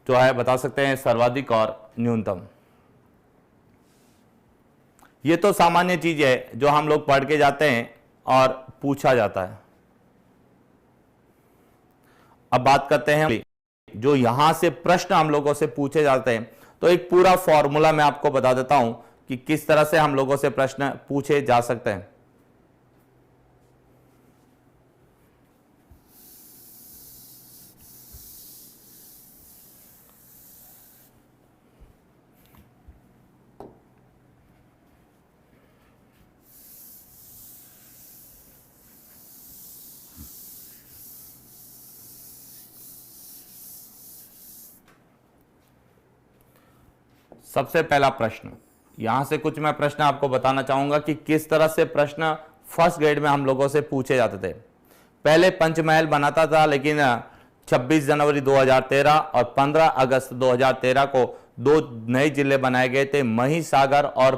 जो है बता सकते हैं, सर्वाधिक और न्यूनतम। ये तो सामान्य चीज है जो हम लोग पढ़ के जाते हैं और पूछा जाता है। अब बात करते हैं जो यहां से प्रश्न हम लोगों से पूछे जाते हैं। तो एक पूरा फॉर्मूला मैं आपको बता देता हूं कि किस तरह से हम लोगों से प्रश्न पूछे जा सकते हैं। सबसे पहला प्रश्न, यहां से कुछ मैं प्रश्न आपको बताना चाहूंगा कि किस तरह से प्रश्न फर्स्ट ग्रेड में हम लोगों से पूछे जाते थे। पहले पंचमहल बनाता था, लेकिन 26 जनवरी 2013 और 15 अगस्त 2013 को 2 नए जिले बनाए गए थे, महिसागर और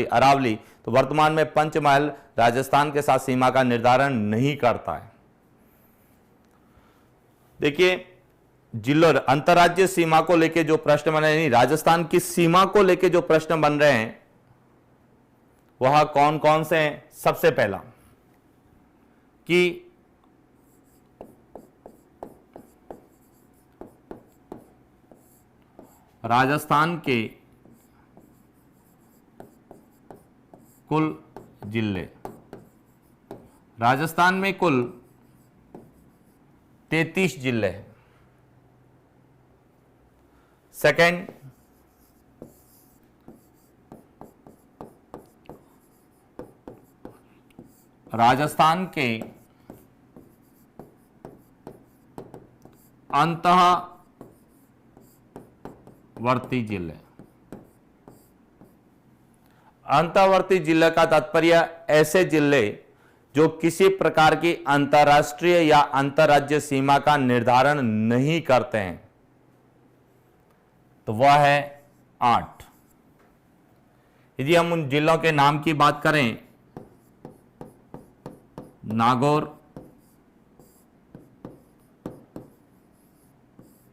अरावली। तो वर्तमान में पंचमहल राजस्थान के साथ सीमा का निर्धारण नहीं करता है। देखिए, जिलों अंतर्राज्यीय सीमा को लेके जो प्रश्न बन रहे हैं, राजस्थान की सीमा को लेके जो प्रश्न बन रहे हैं वह कौन कौन से हैं? सबसे पहला कि राजस्थान के कुल जिले, राजस्थान में कुल 33 जिले हैं। सेकेंड, राजस्थान के अंतःवर्ती जिले। अंतःवर्ती जिले का तात्पर्य ऐसे जिले जो किसी प्रकार की अंतर्राष्ट्रीय या अंतर्राज्यीय सीमा का निर्धारण नहीं करते हैं, तो वह है 8। यदि हम उन जिलों के नाम की बात करें, नागौर,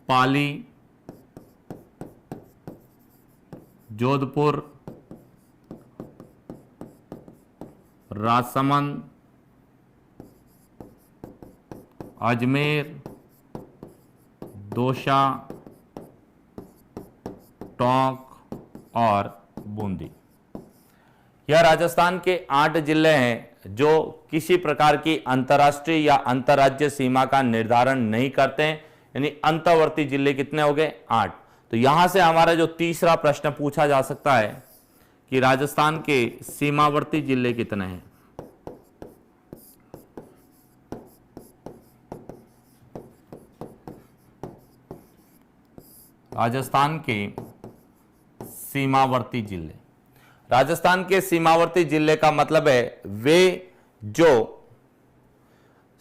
पाली, जोधपुर, राजसमंद, अजमेर, दौसा, टोंक और बूंदी। यह राजस्थान के 8 जिले हैं जो किसी प्रकार की अंतर्राष्ट्रीय या अंतर्राज्य सीमा का निर्धारण नहीं करते हैं, यानी अंतर्वर्ती जिले कितने हो गए? 8। तो यहां से हमारा जो तीसरा प्रश्न पूछा जा सकता है कि राजस्थान के सीमावर्ती जिले कितने हैं। राजस्थान के सीमावर्ती जिले, राजस्थान के सीमावर्ती जिले का मतलब है वे जो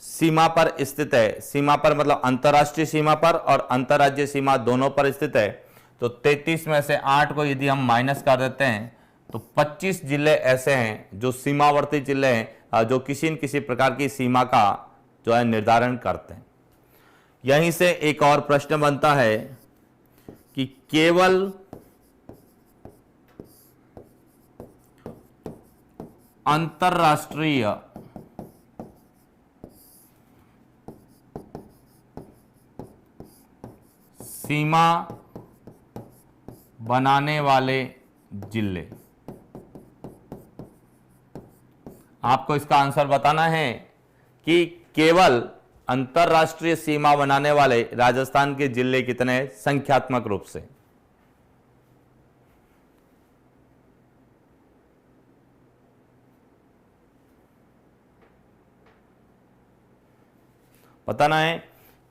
सीमा पर स्थित है, सीमा पर मतलब अंतर्राष्ट्रीय सीमा पर और अंतर्राज्यीय सीमा दोनों पर स्थित है। तो 33 में से 8 को यदि हम माइनस कर देते हैं तो 25 जिले ऐसे हैं जो सीमावर्ती जिले हैं, जो किसी न किसी प्रकार की सीमा का जो है निर्धारण करते हैं। यहीं से एक और प्रश्न बनता है कि केवल अंतर्राष्ट्रीय सीमा बनाने वाले जिले, आपको इसका आंसर बताना है कि केवल अंतर्राष्ट्रीय सीमा बनाने वाले राजस्थान के जिले कितने हैं संख्यात्मक रूप से। बताना है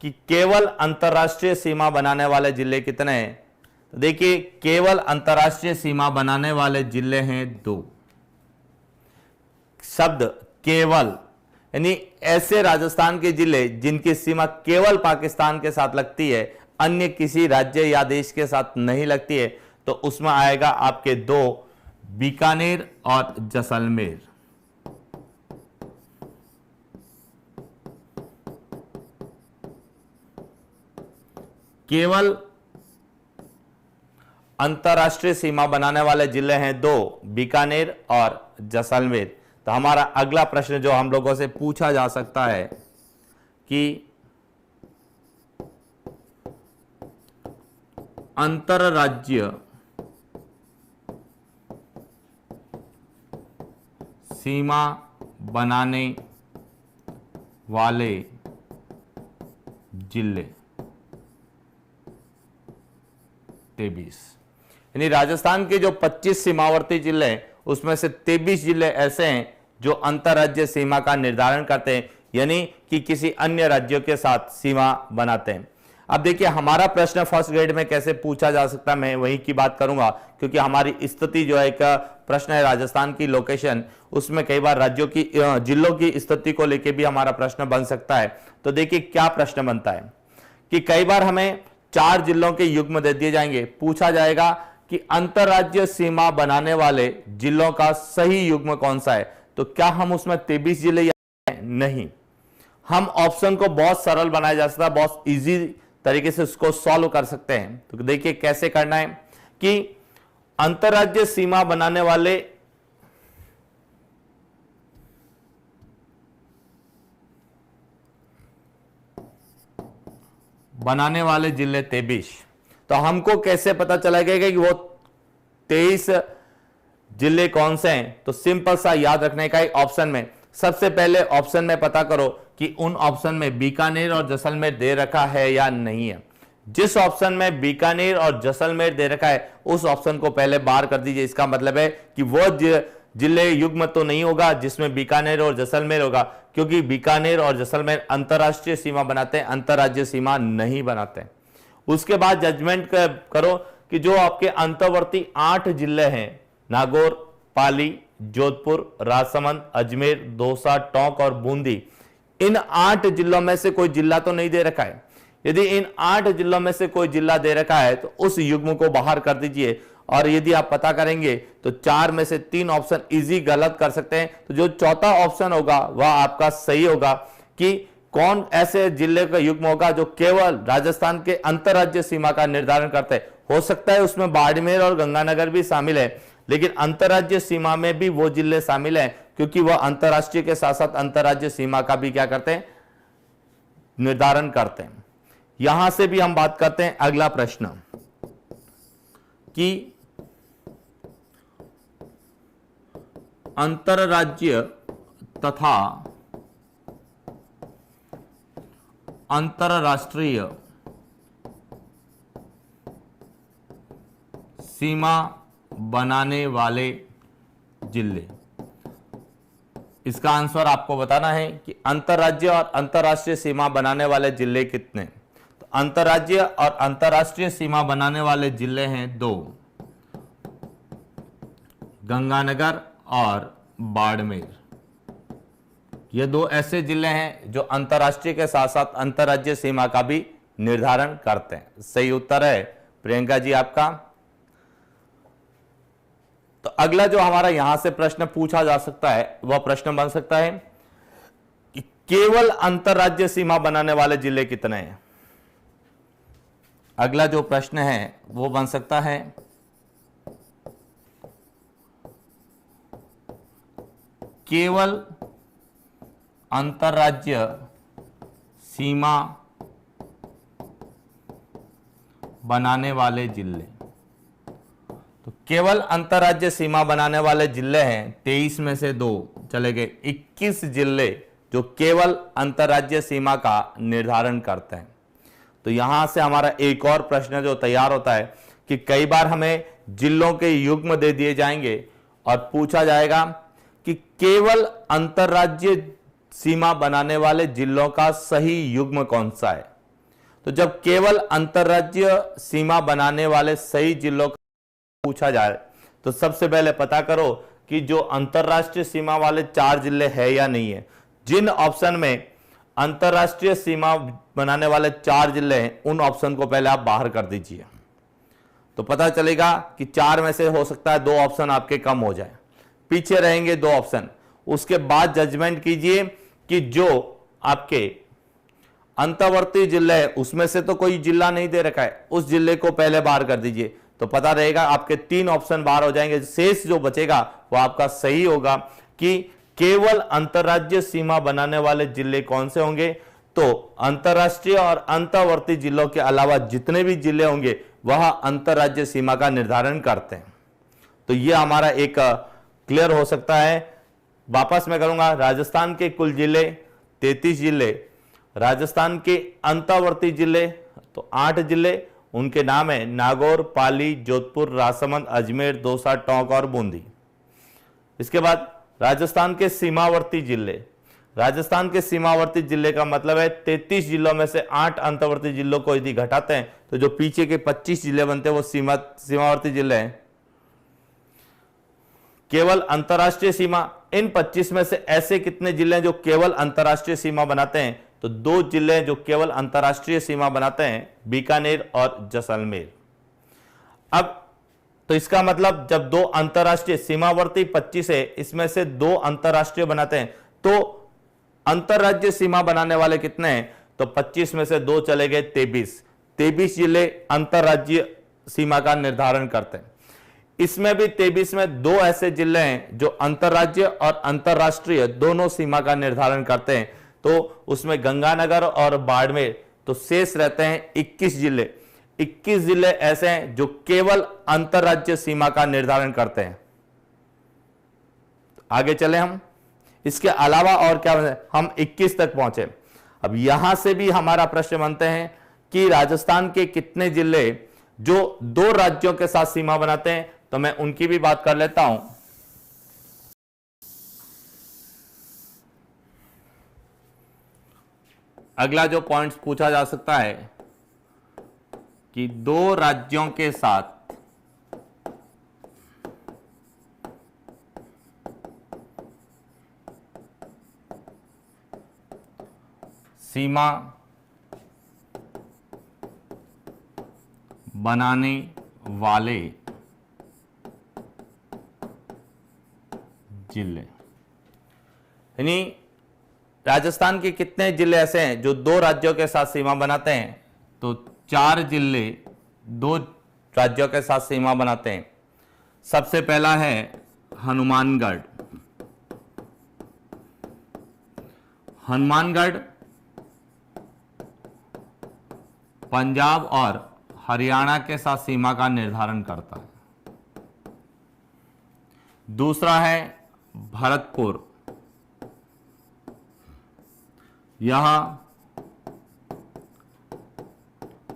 कि केवल अंतर्राष्ट्रीय सीमा बनाने वाले जिले कितने हैं। तो देखिए केवल अंतर्राष्ट्रीय सीमा बनाने वाले जिले हैं 2। शब्द केवल यानी ऐसे राजस्थान के जिले जिनकी सीमा केवल पाकिस्तान के साथ लगती है, अन्य किसी राज्य या देश के साथ नहीं लगती है, तो उसमें आएगा आपके 2 बीकानेर और जैसलमेर। केवल अंतर्राष्ट्रीय सीमा बनाने वाले जिले हैं 2 बीकानेर और जैसलमेर। तो हमारा अगला प्रश्न जो हम लोगों से पूछा जा सकता है कि अंतर्राज्यीय सीमा बनाने वाले जिले 23, यानी राजस्थान के जो 25 सीमावर्ती जिले हैं उसमें से 23 जिले ऐसे हैं जो अंतर्राज्यीय सीमा का निर्धारण करते हैं, यानी कि किसी अन्य राज्यों के साथ सीमा बनाते हैं। अब देखिए हमारा प्रश्न फर्स्ट ग्रेड में कैसे पूछा जा सकता है, मैं वही की बात करूंगा, क्योंकि हमारी स्थिति जो है एक प्रश्न है राजस्थान की लोकेशन, उसमें कई बार राज्यों की जिलों की स्थिति को लेकर भी हमारा प्रश्न बन सकता है। तो देखिए क्या प्रश्न बनता है कि कई बार हमें 4 जिलों के युग्म दे दिए जाएंगे, पूछा जाएगा कि अंतर्राज्यीय सीमा बनाने वाले जिलों का सही युग्म कौन सा है। तो क्या हम उसमें 23 जिले या नहीं, हम ऑप्शन को बहुत सरल बनाया जा सकता है, बहुत इजी तरीके से उसको सॉल्व कर सकते हैं। तो देखिए कैसे करना है कि अंतर्राज्यीय सीमा बनाने वाले जिले 23। तो हमको कैसे पता चलेगा कि वो 23 जिले कौन से हैं। तो सिंपल सा याद रखने का एक ऑप्शन में, सबसे पहले ऑप्शन में पता करो कि उन ऑप्शन में बीकानेर और जैसलमेर दे रखा है या नहीं है। जिस ऑप्शन में बीकानेर और जैसलमेर दे रखा है उस ऑप्शन को पहले बाहर कर दीजिए। इसका मतलब है कि वो जिले युग्म तो नहीं होगा जिसमें बीकानेर और जैसलमेर होगा, क्योंकि बीकानेर और जैसलमेर अंतर्राष्ट्रीय सीमा बनाते हैं, अंतर्राज्यीय सीमा नहीं बनाते हैं। उसके बाद जजमेंट करो कि जो आपके अंतर्वर्ती 8 जिले हैं, नागौर, पाली, जोधपुर, राजसमंद, अजमेर, दौसा, टोंक और बूंदी, इन 8 जिलों में से कोई जिला तो नहीं दे रखा है। यदि इन 8 जिलों में से कोई जिला दे रखा है तो उस युग्म को बाहर कर दीजिए, और यदि आप पता करेंगे तो 4 में से 3 ऑप्शन इजी गलत कर सकते हैं। तो जो चौथा ऑप्शन होगा वह आपका सही होगा कि कौन ऐसे जिले का युग्म होगा जो केवल राजस्थान के अंतरराज्य सीमा का निर्धारण करते हैं? हो सकता है उसमें बाड़मेर और गंगानगर भी शामिल है, लेकिन अंतरराज्य सीमा में भी वो जिले शामिल हैं क्योंकि वह अंतरराष्ट्रीय के साथ साथ अंतरराज्य सीमा का भी क्या करते हैं? निर्धारण करते हैं। यहां से भी हम बात करते हैं अगला प्रश्न कि अंतरराज्य तथा अंतरराष्ट्रीय सीमा बनाने वाले जिले। इसका आंसर आपको बताना है कि अंतरराज्य और अंतरराष्ट्रीय सीमा बनाने वाले जिले कितने। तो अंतरराज्य और अंतरराष्ट्रीय सीमा बनाने वाले जिले हैं 2, गंगानगर और बाड़मेर। ये 2 ऐसे जिले हैं जो अंतरराष्ट्रीय के साथ साथ अंतरराज्य सीमा का भी निर्धारण करते हैं। सही उत्तर है प्रियंका जी आपका। तो अगला जो हमारा यहां से प्रश्न पूछा जा सकता है वह प्रश्न बन सकता है कि केवल अंतरराज्य सीमा बनाने वाले जिले कितने हैं। अगला जो प्रश्न है वो बन सकता है केवल अंतरराज्य सीमा बनाने वाले जिले। तो केवल अंतरराज्य सीमा बनाने वाले जिले हैं 23 में से 2 चले गए, 21 जिले जो केवल अंतरराज्य सीमा का निर्धारण करते हैं। तो यहां से हमारा एक और प्रश्न जो तैयार होता है कि कई बार हमें जिलों के युग्म दे दिए जाएंगे और पूछा जाएगा कि केवल अंतरराज्य सीमा बनाने वाले जिलों का सही युग्म कौन सा है। तो जब केवल अंतरराज्य सीमा बनाने वाले सही जिलों का पूछा जाए तो सबसे पहले पता करो कि जो अंतरराष्ट्रीय सीमा वाले 4 जिले हैं या नहीं है। जिन ऑप्शन में अंतरराष्ट्रीय सीमा बनाने वाले 4 जिले हैं उन ऑप्शन को पहले आप बाहर कर दीजिए, तो पता चलेगा कि 4 में से हो सकता है 2 ऑप्शन आपके कम हो जाए, पीछे रहेंगे 2 ऑप्शन। उसके बाद जजमेंट कीजिए कि जो आपके अंतर्वर्ती जिले है उसमें से तो कोई जिला नहीं दे रखा है, उस जिले को पहले बाहर कर दीजिए, तो पता रहेगा आपके 3 ऑप्शन बाहर हो जाएंगे। शेष जो बचेगा वो आपका सही होगा कि केवल अंतरराज्य सीमा बनाने वाले जिले कौन से होंगे। तो अंतरराष्ट्रीय और अंतर्वर्ती जिलों के अलावा जितने भी जिले होंगे वह अंतरराज्य सीमा का निर्धारण करते हैं। तो यह हमारा एक क्लियर हो सकता है। वापस मैं करूंगा, राजस्थान के कुल जिले 33 जिले, राजस्थान के अंतर्वर्ती जिले तो 8 जिले, उनके नाम है नागौर, पाली, जोधपुर, राजसमंद, अजमेर, दौसा, टोंक और बूंदी। इसके बाद राजस्थान के सीमावर्ती जिले, राजस्थान के सीमावर्ती जिले का मतलब है 33 जिलों में से 8 अंतर्वर्ती जिलों को यदि घटाते हैं तो जो पीछे के 25 जिले बनते हैं वो सीमावर्ती जिले हैं। केवल अंतरराष्ट्रीय सीमा, इन 25 में से ऐसे कितने जिले हैं जो केवल अंतरराष्ट्रीय सीमा बनाते हैं? तो 2 जिले जो केवल अंतरराष्ट्रीय सीमा बनाते हैं, बीकानेर और जैसलमेर। अब तो इसका मतलब जब 2 अंतरराष्ट्रीय सीमावर्ती 25 है, इसमें से 2 अंतरराष्ट्रीय बनाते हैं तो अंतरराज्य सीमा बनाने वाले कितने हैं? तो 25 में से 2 चले गए 23 जिले अंतरराज्य सीमा का निर्धारण करते हैं। इसमें भी 23 में 2 ऐसे जिले हैं जो अंतरराज्य और अंतरराष्ट्रीय दोनों सीमा का निर्धारण करते हैं, तो उसमें गंगानगर और बाड़मेर, तो शेष रहते हैं 21 जिले। 21 जिले ऐसे हैं जो केवल अंतरराज्य सीमा का निर्धारण करते हैं। आगे चले हम, इसके अलावा और क्या, हम 21 तक पहुंचे। अब यहां से भी हमारा प्रश्न बनते हैं कि राजस्थान के कितने जिले जो 2 राज्यों के साथ सीमा बनाते हैं, तो मैं उनकी भी बात कर लेता हूं। अगला जो पॉइंट पूछा जा सकता है कि 2 राज्यों के साथ सीमा बनाने वाले जिले, यानी राजस्थान के कितने जिले ऐसे हैं जो 2 राज्यों के साथ सीमा बनाते हैं? तो 4 जिले 2 राज्यों के साथ सीमा बनाते हैं। सबसे पहला है हनुमानगढ़। हनुमानगढ़ पंजाब और हरियाणा के साथ सीमा का निर्धारण करता है। दूसरा है भरतपुर, यह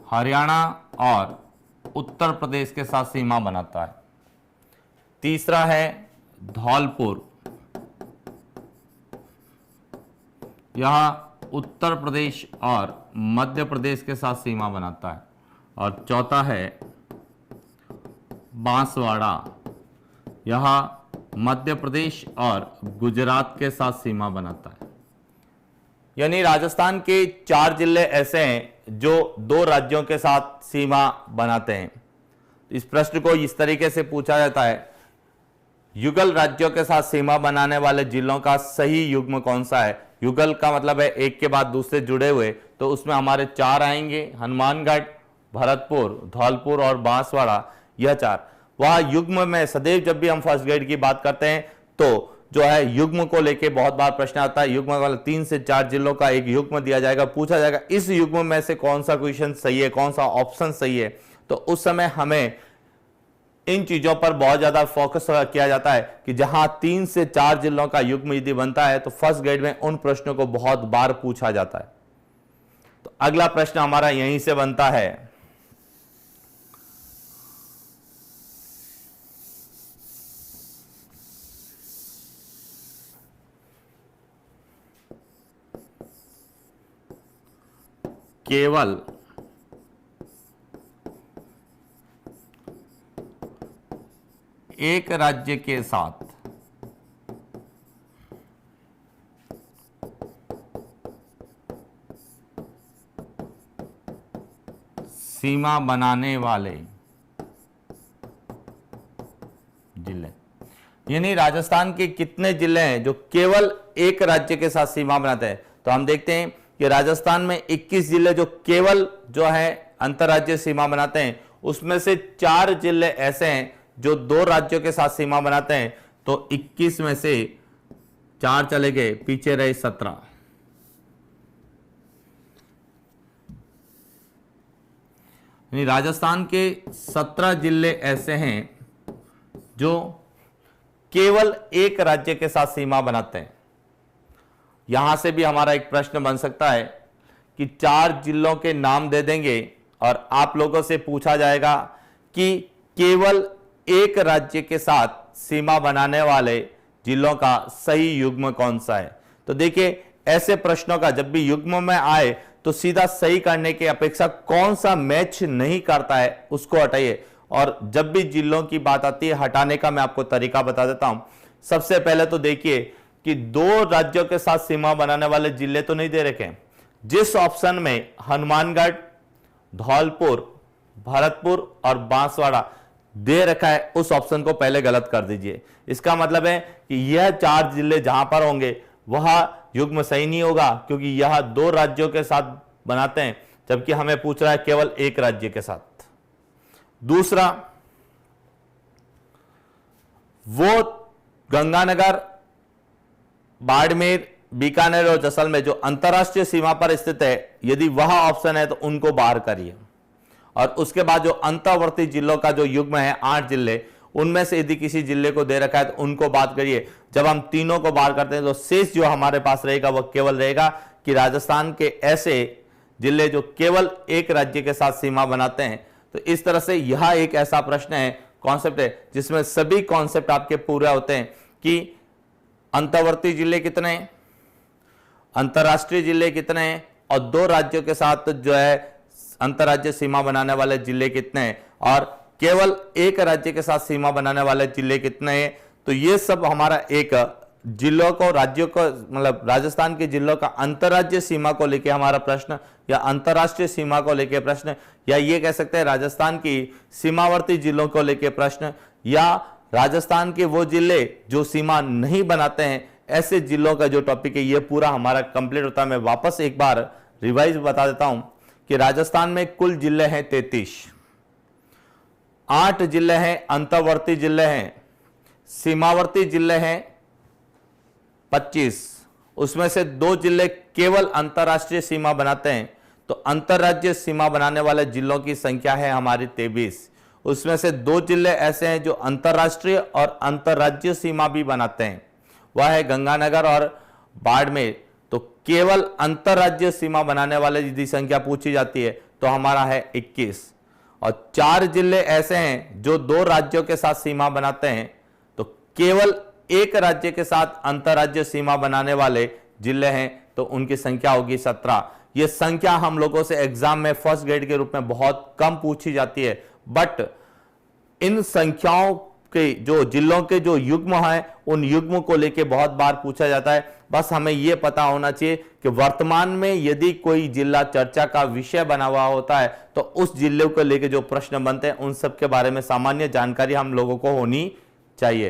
हरियाणा और उत्तर प्रदेश के साथ सीमा बनाता है। तीसरा है धौलपुर, यह उत्तर प्रदेश और मध्य प्रदेश के साथ सीमा बनाता है। और चौथा है बांसवाड़ा, यह मध्य प्रदेश और गुजरात के साथ सीमा बनाता है। यानी राजस्थान के 4 जिले ऐसे हैं जो 2 राज्यों के साथ सीमा बनाते हैं। इस प्रश्न को इस तरीके से पूछा जाता है, युगल राज्यों के साथ सीमा बनाने वाले जिलों का सही युग्म कौन सा है? युगल का मतलब है एक के बाद दूसरे जुड़े हुए, तो उसमें हमारे 4 आएंगे, हनुमानगढ़, भरतपुर, धौलपुर और बांसवाड़ा, यह 4। वह युग्म में सदैव जब भी हम फर्स्ट ग्रेड की बात करते हैं तो जो है युग्म को लेके बहुत बार प्रश्न आता है। युग्म वाला 3 से 4 जिलों का एक युग्म दिया जाएगा, पूछा जाएगा इस युग्म में से कौन सा क्वेश्चन सही है, कौन सा ऑप्शन सही है। तो उस समय हमें इन चीजों पर बहुत ज्यादा फोकस किया जाता है कि जहां 3 से 4 जिलों का युग्म यदि बनता है तो फर्स्ट ग्रेड में उन प्रश्नों को बहुत बार पूछा जाता है। तो अगला प्रश्न हमारा यहीं से बनता है, केवल एक राज्य के साथ सीमा बनाने वाले जिले, यानी राजस्थान के कितने जिले हैं जो केवल एक राज्य के साथ सीमा बनाते हैं? तो हम देखते हैं कि राजस्थान में 21 जिले जो केवल जो है अंतर्राज्यीय सीमा बनाते हैं, उसमें से 4 जिले ऐसे हैं जो 2 राज्यों के साथ सीमा बनाते हैं। तो 21 में से 4 चले गए, पीछे रहे 17। यानी राजस्थान के 17 जिले ऐसे हैं जो केवल एक राज्य के साथ सीमा बनाते हैं। यहां से भी हमारा एक प्रश्न बन सकता है कि 4 जिलों के नाम दे देंगे और आप लोगों से पूछा जाएगा कि केवल एक राज्य के साथ सीमा बनाने वाले जिलों का सही युग्म कौन सा है। तो देखिए, ऐसे प्रश्नों का जब भी युग्म में आए तो सीधा सही करने की अपेक्षा कौन सा मैच नहीं करता है उसको हटाइए। और जब भी जिलों की बात आती है हटाने का, मैं आपको तरीका बता देता हूं। सबसे पहले तो देखिए कि 2 राज्यों के साथ सीमा बनाने वाले जिले तो नहीं दे रखे हैं। जिस ऑप्शन में हनुमानगढ़, धौलपुर, भरतपुर और बांसवाड़ा दे रखा है उस ऑप्शन को पहले गलत कर दीजिए। इसका मतलब है कि यह 4 जिले जहां पर होंगे वह युग्म सही नहीं होगा, क्योंकि यह 2 राज्यों के साथ बनाते हैं, जबकि हमें पूछ रहा है केवल एक राज्य के साथ। दूसरा, वो गंगानगर, बाड़मेर, बीकानेर और जैसलमेर जो अंतरराष्ट्रीय सीमा पर स्थित है, यदि वह ऑप्शन है तो उनको बाहर करिए। और उसके बाद जो अंतर्वर्ती जिलों का जो युग्म है 8 जिले, उनमें से यदि किसी जिले को दे रखा है तो उनको बात करिए। जब हम तीनों को बाहर करते हैं तो शेष जो हमारे पास रहेगा वह केवल रहेगा कि राजस्थान के ऐसे जिले जो केवल एक राज्य के साथ सीमा बनाते हैं। तो इस तरह से यह एक ऐसा प्रश्न है, कॉन्सेप्ट है, जिसमें सभी कॉन्सेप्ट आपके पूरे होते हैं कि अंतर्वर्ती जिले कितने हैं, अंतरराष्ट्रीय जिले कितने हैं और 2 राज्यों के साथ जो है अंतरराज्यीय सीमा बनाने वाले जिले कितने हैं और केवल एक राज्य के साथ सीमा बनाने वाले जिले कितने हैं। तो ये सब हमारा एक जिलों को, राज्यों को, मतलब राजस्थान के जिलों का अंतरराज्यीय सीमा को लेकर हमारा प्रश्न, या अंतरराष्ट्रीय सीमा को लेकर प्रश्न, या ये कह सकते हैं राजस्थान की सीमावर्ती जिलों को लेकर प्रश्न, या राजस्थान के वो जिले जो सीमा नहीं बनाते हैं ऐसे जिलों का जो टॉपिक है ये पूरा हमारा कंप्लीट होता है। मैं वापस एक बार रिवाइज बता देता हूं कि राजस्थान में कुल जिले हैं 33, 8 जिले हैं अंतर्वर्ती जिले हैं, सीमावर्ती जिले हैं 25, उसमें से 2 जिले केवल अंतर्राष्ट्रीय सीमा बनाते हैं। तो अंतर्राज्यीय सीमा बनाने वाले जिलों की संख्या है हमारी 23, उसमें से 2 जिले ऐसे हैं जो अंतर्राष्ट्रीय और अंतर्राज्यीय सीमा भी बनाते हैं, वह है गंगानगर और बाड़मेर। तो केवल अंतर्राज्यीय सीमा बनाने वाले यदि संख्या पूछी जाती है तो हमारा है 21, और 4 जिले ऐसे हैं जो 2 राज्यों के साथ सीमा बनाते हैं। तो केवल एक राज्य के साथ अंतर्राज्यीय सीमा बनाने वाले जिले हैं, तो उनकी संख्या होगी 17। यह संख्या हम लोगों से एग्जाम में फर्स्ट ग्रेड के रूप में बहुत कम पूछी जाती है, बट इन संख्याओं के जो जिलों के जो युग्म हैं उन युग्म को लेके बहुत बार पूछा जाता है। बस हमें यह पता होना चाहिए कि वर्तमान में यदि कोई जिला चर्चा का विषय बना हुआ होता है तो उस जिले को लेके जो प्रश्न बनते हैं उन सब के बारे में सामान्य जानकारी हम लोगों को होनी चाहिए।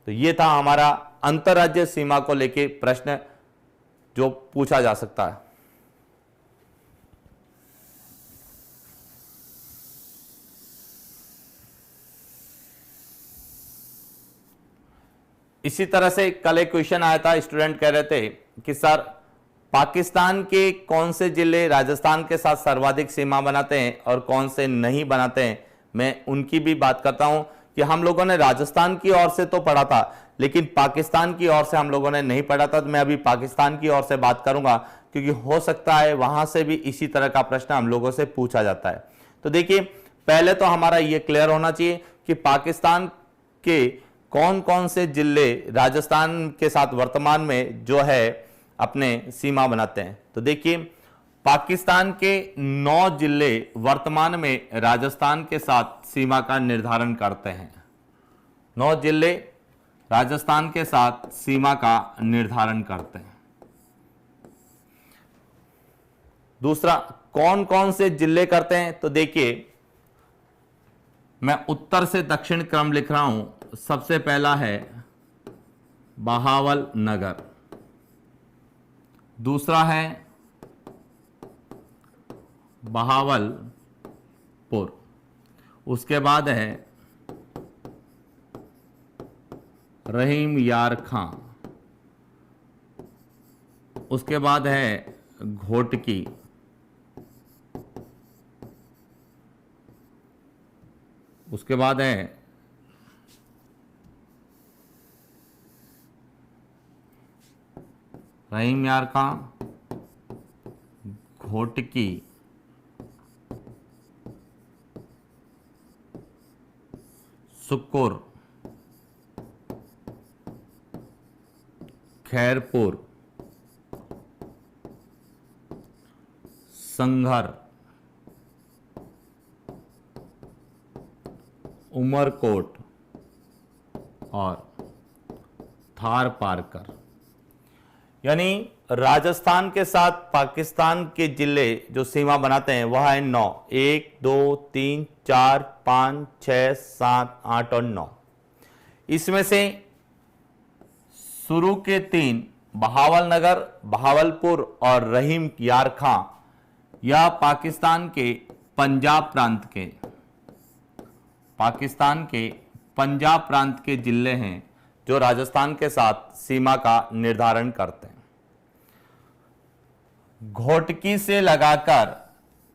तो यह था हमारा अंतर्राज्यीय सीमा को लेके प्रश्न जो पूछा जा सकता है। इसी तरह से कल एक क्वेश्चन आया था, स्टूडेंट कह रहे थे कि सर पाकिस्तान के कौन से जिले राजस्थान के साथ सर्वाधिक सीमा बनाते हैं और कौन से नहीं बनाते हैं। मैं उनकी भी बात करता हूं कि हम लोगों ने राजस्थान की ओर से तो पढ़ा था लेकिन पाकिस्तान की ओर से हम लोगों ने नहीं पढ़ा था। तो मैं अभी पाकिस्तान की ओर से बात करूंगा क्योंकि हो सकता है वहां से भी इसी तरह का प्रश्न हम लोगों से पूछा जाता है। तो देखिए, पहले तो हमारा यह क्लियर होना चाहिए कि पाकिस्तान के कौन कौन से जिले राजस्थान के साथ वर्तमान में जो है अपने सीमा बनाते हैं। तो देखिए, पाकिस्तान के 9 जिले वर्तमान में राजस्थान के साथ सीमा का निर्धारण करते हैं। 9 जिले राजस्थान के साथ सीमा का निर्धारण करते हैं। दूसरा, कौन कौन से जिले करते हैं। तो देखिए, मैं उत्तर से दक्षिण क्रम लिख रहा हूं। सबसे पहला है बहावलनगर, दूसरा है बहावलपुर, उसके बाद है रहीम यार खां, उसके बाद है घोटकी, उसके बाद है रहीम यार खां, घोटकी, सुक्कुर, खैरपुर, संघर, उमरकोट और थार पारकर। यानी राजस्थान के साथ पाकिस्तान के जिले जो सीमा बनाते हैं वह है 9, 1 2 3 4 5 6 7 8 और 9। इसमें से शुरू के 3 बहावलनगर, बहावलपुर और रहीम यार खां यह पाकिस्तान के पंजाब प्रांत के जिले हैं जो राजस्थान के साथ सीमा का निर्धारण करते हैं। घोटकी से लगाकर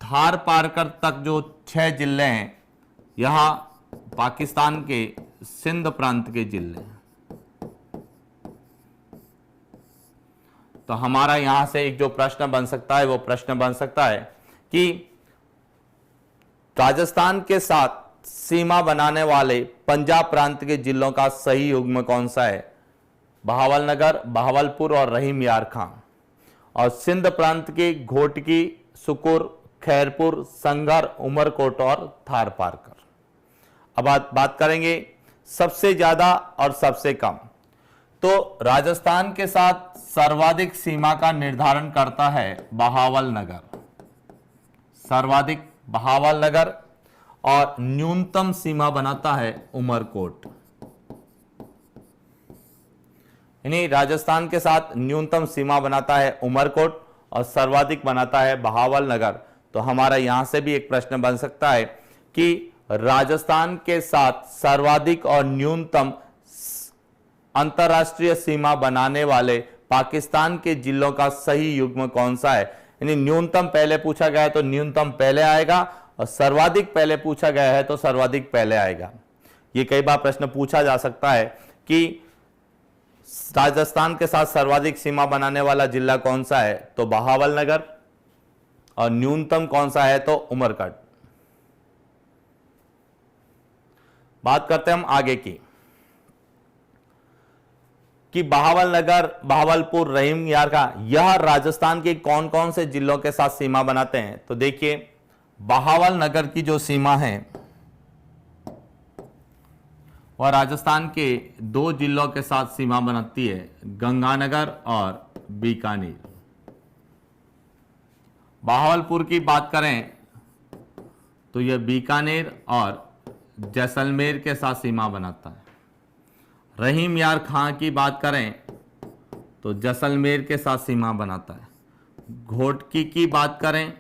थार पारकर तक जो 6 जिले हैं यहां पाकिस्तान के सिंध प्रांत के जिले हैं। तो हमारा यहां से एक जो प्रश्न बन सकता है वो प्रश्न बन सकता है कि राजस्थान के साथ सीमा बनाने वाले पंजाब प्रांत के जिलों का सही युग्म कौन सा है। बहावलनगर, बहावलपुर और रहीम यार खां, और सिंध प्रांत के घोटकी, सुकुर, खैरपुर, संघर, उमरकोट और थार पारकर। अब बात करेंगे सबसे ज्यादा और सबसे कम। तो राजस्थान के साथ सर्वाधिक सीमा का निर्धारण करता है बहावलनगर, सर्वाधिक बहावलनगर, और न्यूनतम सीमा बनाता है उमरकोट। यानी राजस्थान के साथ न्यूनतम सीमा बनाता है उमरकोट और सर्वाधिक बनाता है बहावल नगर। तो हमारा यहां से भी एक प्रश्न बन सकता है कि राजस्थान के साथ सर्वाधिक और न्यूनतम अंतरराष्ट्रीय सीमा बनाने वाले पाकिस्तान के जिलों का सही युग्म कौन सा है। यानी न्यूनतम पहले पूछा गया है तो न्यूनतम पहले आएगा और सर्वाधिक पहले पूछा गया है तो सर्वाधिक पहले आएगा। ये कई बार प्रश्न पूछा जा सकता है कि राजस्थान के साथ सर्वाधिक सीमा बनाने वाला जिला कौन सा है, तो बहावल नगर, और न्यूनतम कौन सा है तो उमरकट। बात करते हैं हम आगे की कि बहावल नगर, बहावलपुर, रहीम यार का यह राजस्थान के कौन कौन से जिलों के साथ सीमा बनाते हैं। तो देखिए बहावल नगर की जो सीमा है वह राजस्थान के 2 जिलों के साथ सीमा बनाती है, गंगानगर और बीकानेर। बहावलपुर की बात करें तो यह बीकानेर और जैसलमेर के साथ सीमा बनाता है। रहीम यार खां की बात करें तो जैसलमेर के साथ सीमा बनाता है। घोटकी की बात करें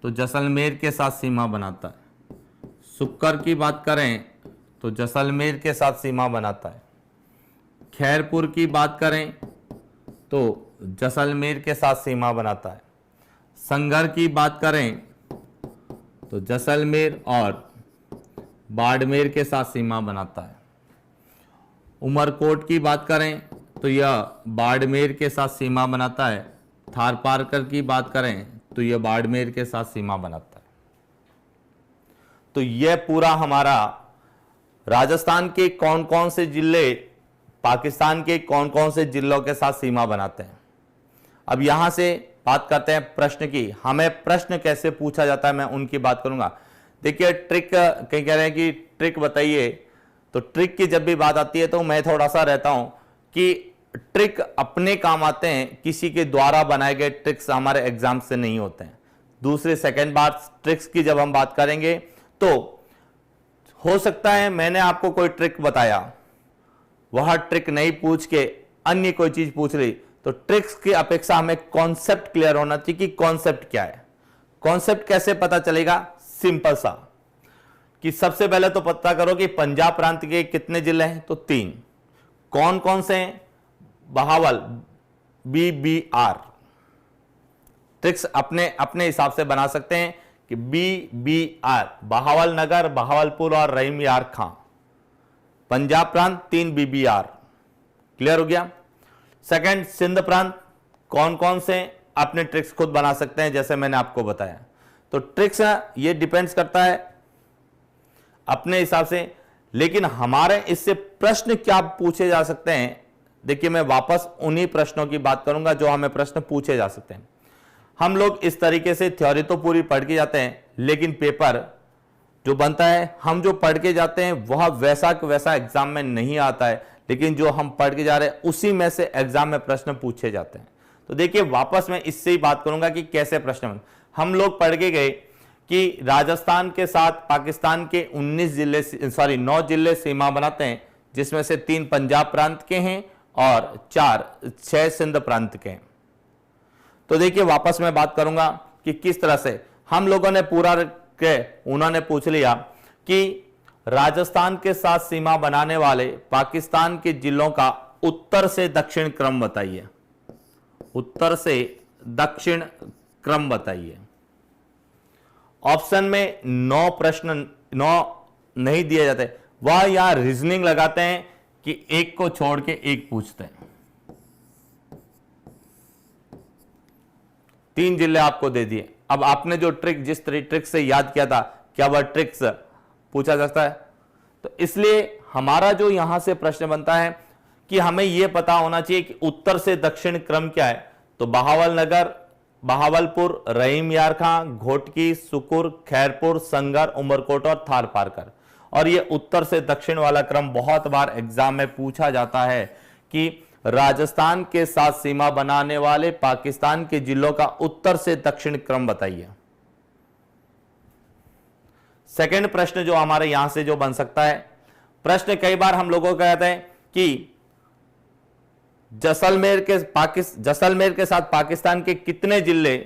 तो जैसलमेर के साथ सीमा बनाता है। सुक्कर की बात करें तो जैसलमेर के साथ सीमा बनाता है। खैरपुर की बात करें तो जैसलमेर के साथ सीमा बनाता है। संगर की बात करें तो जैसलमेर और बाड़मेर के साथ सीमा बनाता है। उमरकोट की बात करें तो यह बाड़मेर के साथ सीमा बनाता है। थारपारकर की बात करें तो यह बाड़मेर के साथ सीमा बनाता है। तो यह पूरा हमारा राजस्थान के कौन कौन से जिले पाकिस्तान के कौन कौन से जिलों के साथ सीमा बनाते हैं। अब यहां से बात करते हैं प्रश्न की। हमें प्रश्न कैसे पूछा जाता है मैं उनकी बात करूंगा। देखिए ट्रिक, कहीं कह रहे हैं कि ट्रिक बताइए, तो ट्रिक की जब भी बात आती है तो मैं थोड़ा सा रहता हूं कि ट्रिक अपने काम आते हैं, किसी के द्वारा बनाए गए ट्रिक्स हमारे एग्जाम से नहीं होते हैं। दूसरी सेकंड बात, ट्रिक्स की जब हम बात करेंगे तो हो सकता है मैंने आपको कोई ट्रिक बताया, वह ट्रिक नहीं पूछ के अन्य कोई चीज पूछ ली, तो ट्रिक्स की अपेक्षा हमें कॉन्सेप्ट क्लियर होना चाहिए कि कॉन्सेप्ट क्या है। कॉन्सेप्ट कैसे पता चलेगा, सिंपल सा कि सबसे पहले तो पता करो कि पंजाब प्रांत के कितने जिले हैं, तो 3। कौन कौन से हैं, बहावल, BBR। ट्रिक्स अपने अपने हिसाब से बना सकते हैं कि BBR, बहावल नगर, बहावलपुर और रहीम यार खां। पंजाब प्रांत 3 BBR, क्लियर हो गया। सेकंड, सिंध प्रांत कौन कौन से, अपने ट्रिक्स खुद बना सकते हैं जैसे मैंने आपको बताया। तो ट्रिक्स ये डिपेंड्स करता है अपने हिसाब से, लेकिन हमारे इससे प्रश्न क्या पूछे जा सकते हैं। देखिए मैं वापस उन्हीं प्रश्नों की बात करूंगा जो हमें प्रश्न पूछे जा सकते हैं। हम लोग इस तरीके से थ्योरी तो पूरी पढ़ के जाते हैं, लेकिन पेपर जो बनता है, हम जो पढ़ के जाते हैं वह वैसा कि वैसा एग्जाम में नहीं आता है, लेकिन जो हम पढ़ के जा रहे हैं उसी में से एग्जाम में प्रश्न पूछे जाते हैं। तो देखिए वापस मैं इससे ही बात करूंगा कि कैसे प्रश्न हम लोग पढ़ के गए कि राजस्थान के साथ पाकिस्तान के 9 जिले सीमा बनाते हैं, जिसमें से 3 पंजाब प्रांत के हैं और 6 सिंध प्रांत के हैं। तो देखिए वापस मैं बात करूंगा कि किस तरह से हम लोगों ने पूरा के, उन्होंने पूछ लिया कि राजस्थान के साथ सीमा बनाने वाले पाकिस्तान के जिलों का उत्तर से दक्षिण क्रम बताइए। उत्तर से दक्षिण क्रम बताइए। ऑप्शन में 9 प्रश्न 9 नहीं दिए जाते, वह यहां रीजनिंग लगाते हैं कि एक को छोड़ के एक पूछते हैं। 3 जिले आपको दे दिए। अब आपने जो ट्रिक, जिस ट्रिक से याद किया था, क्या वह ट्रिक्स पूछा जा सकता है। तो इसलिए हमारा जो यहां से प्रश्न बनता है कि हमें यह पता होना चाहिए कि उत्तर से दक्षिण क्रम क्या है। तो बहावल नगर, बहावलपुर, रहीम यार खां, घोटकी, सुकुर, खैरपुर, संगर, उमरकोट और थारपारकर। और यह उत्तर से दक्षिण वाला क्रम बहुत बार एग्जाम में पूछा जाता है कि राजस्थान के साथ सीमा बनाने वाले पाकिस्तान के जिलों का उत्तर से दक्षिण क्रम बताइए। सेकंड प्रश्न जो हमारे यहां से जो बन सकता है, प्रश्न कई बार हम लोगों को कहते हैं कि जैसलमेर के साथ पाकिस्तान के कितने जिले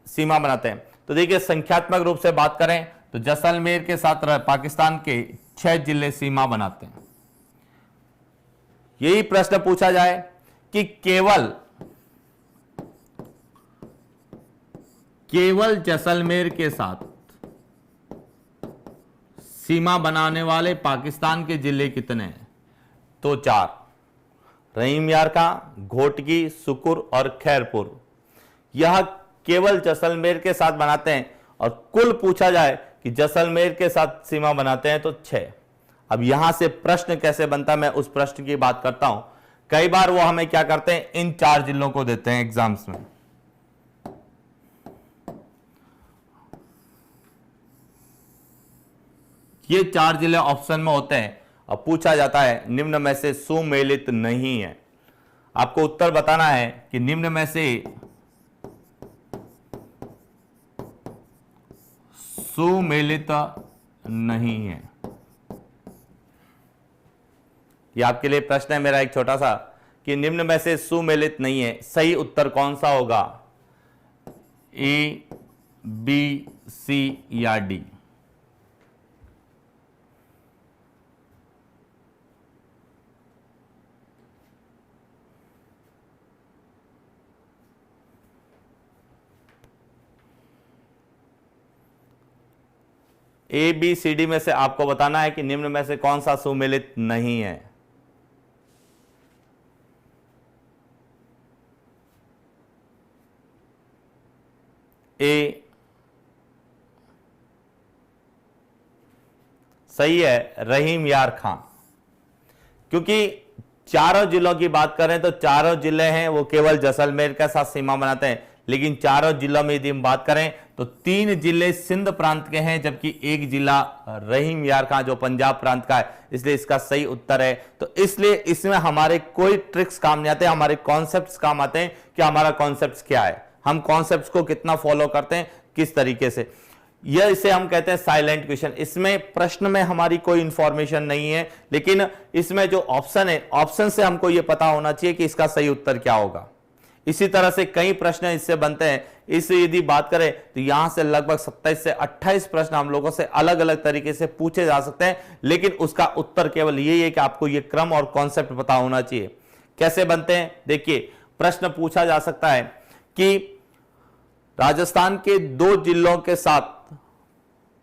सीमा बनाते हैं? तो देखिए संख्यात्मक रूप से बात करें तो जैसलमेर के साथ पाकिस्तान के 6 जिले सीमा बनाते हैं। यही प्रश्न पूछा जाए कि केवल जैसलमेर के साथ सीमा बनाने वाले पाकिस्तान के जिले कितने हैं? तो 4, रहीम यार खां, घोटकी, सुकुर और खैरपुर। यह केवल जैसलमेर के साथ बनाते हैं और कुल पूछा जाए कि जैसलमेर के साथ सीमा बनाते हैं तो 6। अब यहां से प्रश्न कैसे बनता, मैं उस प्रश्न की बात करता हूं। कई बार वो हमें क्या करते हैं, इन 4 जिलों को देते हैं एग्जाम्स में। ये 4 जिले ऑप्शन में होते हैं और पूछा जाता है निम्न में से सुमेलित नहीं है। आपको उत्तर बताना है कि निम्न में से सुमेलित नहीं है। यह आपके लिए प्रश्न है मेरा एक छोटा सा कि निम्न में से सुमेलित नहीं है, सही उत्तर कौन सा होगा? ए, बी, सी या डी? ए, बी, सी, डी में से आपको बताना है कि निम्न में से कौन सा सुमेलित नहीं है। ए सही है, रहीम यार खां। क्योंकि चारों जिलों की बात करें तो चारों जिले हैं वो केवल जैसलमेर के साथ सीमा बनाते हैं, लेकिन चारों जिलों में यदि हम बात करें तो 3 जिले सिंध प्रांत के हैं, जबकि 1 जिला रहीम यार खां जो पंजाब प्रांत का है, इसलिए इसका सही उत्तर है। तो इसलिए इसमें हमारे कोई ट्रिक्स काम नहीं आते, हमारे कॉन्सेप्ट्स काम आते हैं कि हमारा कॉन्सेप्ट क्या है, हम कॉन्सेप्ट्स को कितना फॉलो करते हैं, किस तरीके से। यह इसे हम कहते हैं साइलेंट क्वेश्चन। इसमें प्रश्न में हमारी कोई इंफॉर्मेशन नहीं है, लेकिन इसमें जो ऑप्शन है, ऑप्शन से हमको यह पता होना चाहिए कि इसका सही उत्तर क्या होगा। इसी तरह से कई प्रश्न इससे बनते हैं। इससे यदि बात करें तो यहां से लगभग 27 से 28 प्रश्न हम लोगों से अलग अलग तरीके से पूछे जा सकते हैं, लेकिन उसका उत्तर केवल यही है कि आपको यह क्रम और कॉन्सेप्ट पता होना चाहिए। कैसे बनते हैं? देखिए, प्रश्न पूछा जा सकता है कि राजस्थान के 2 जिलों के साथ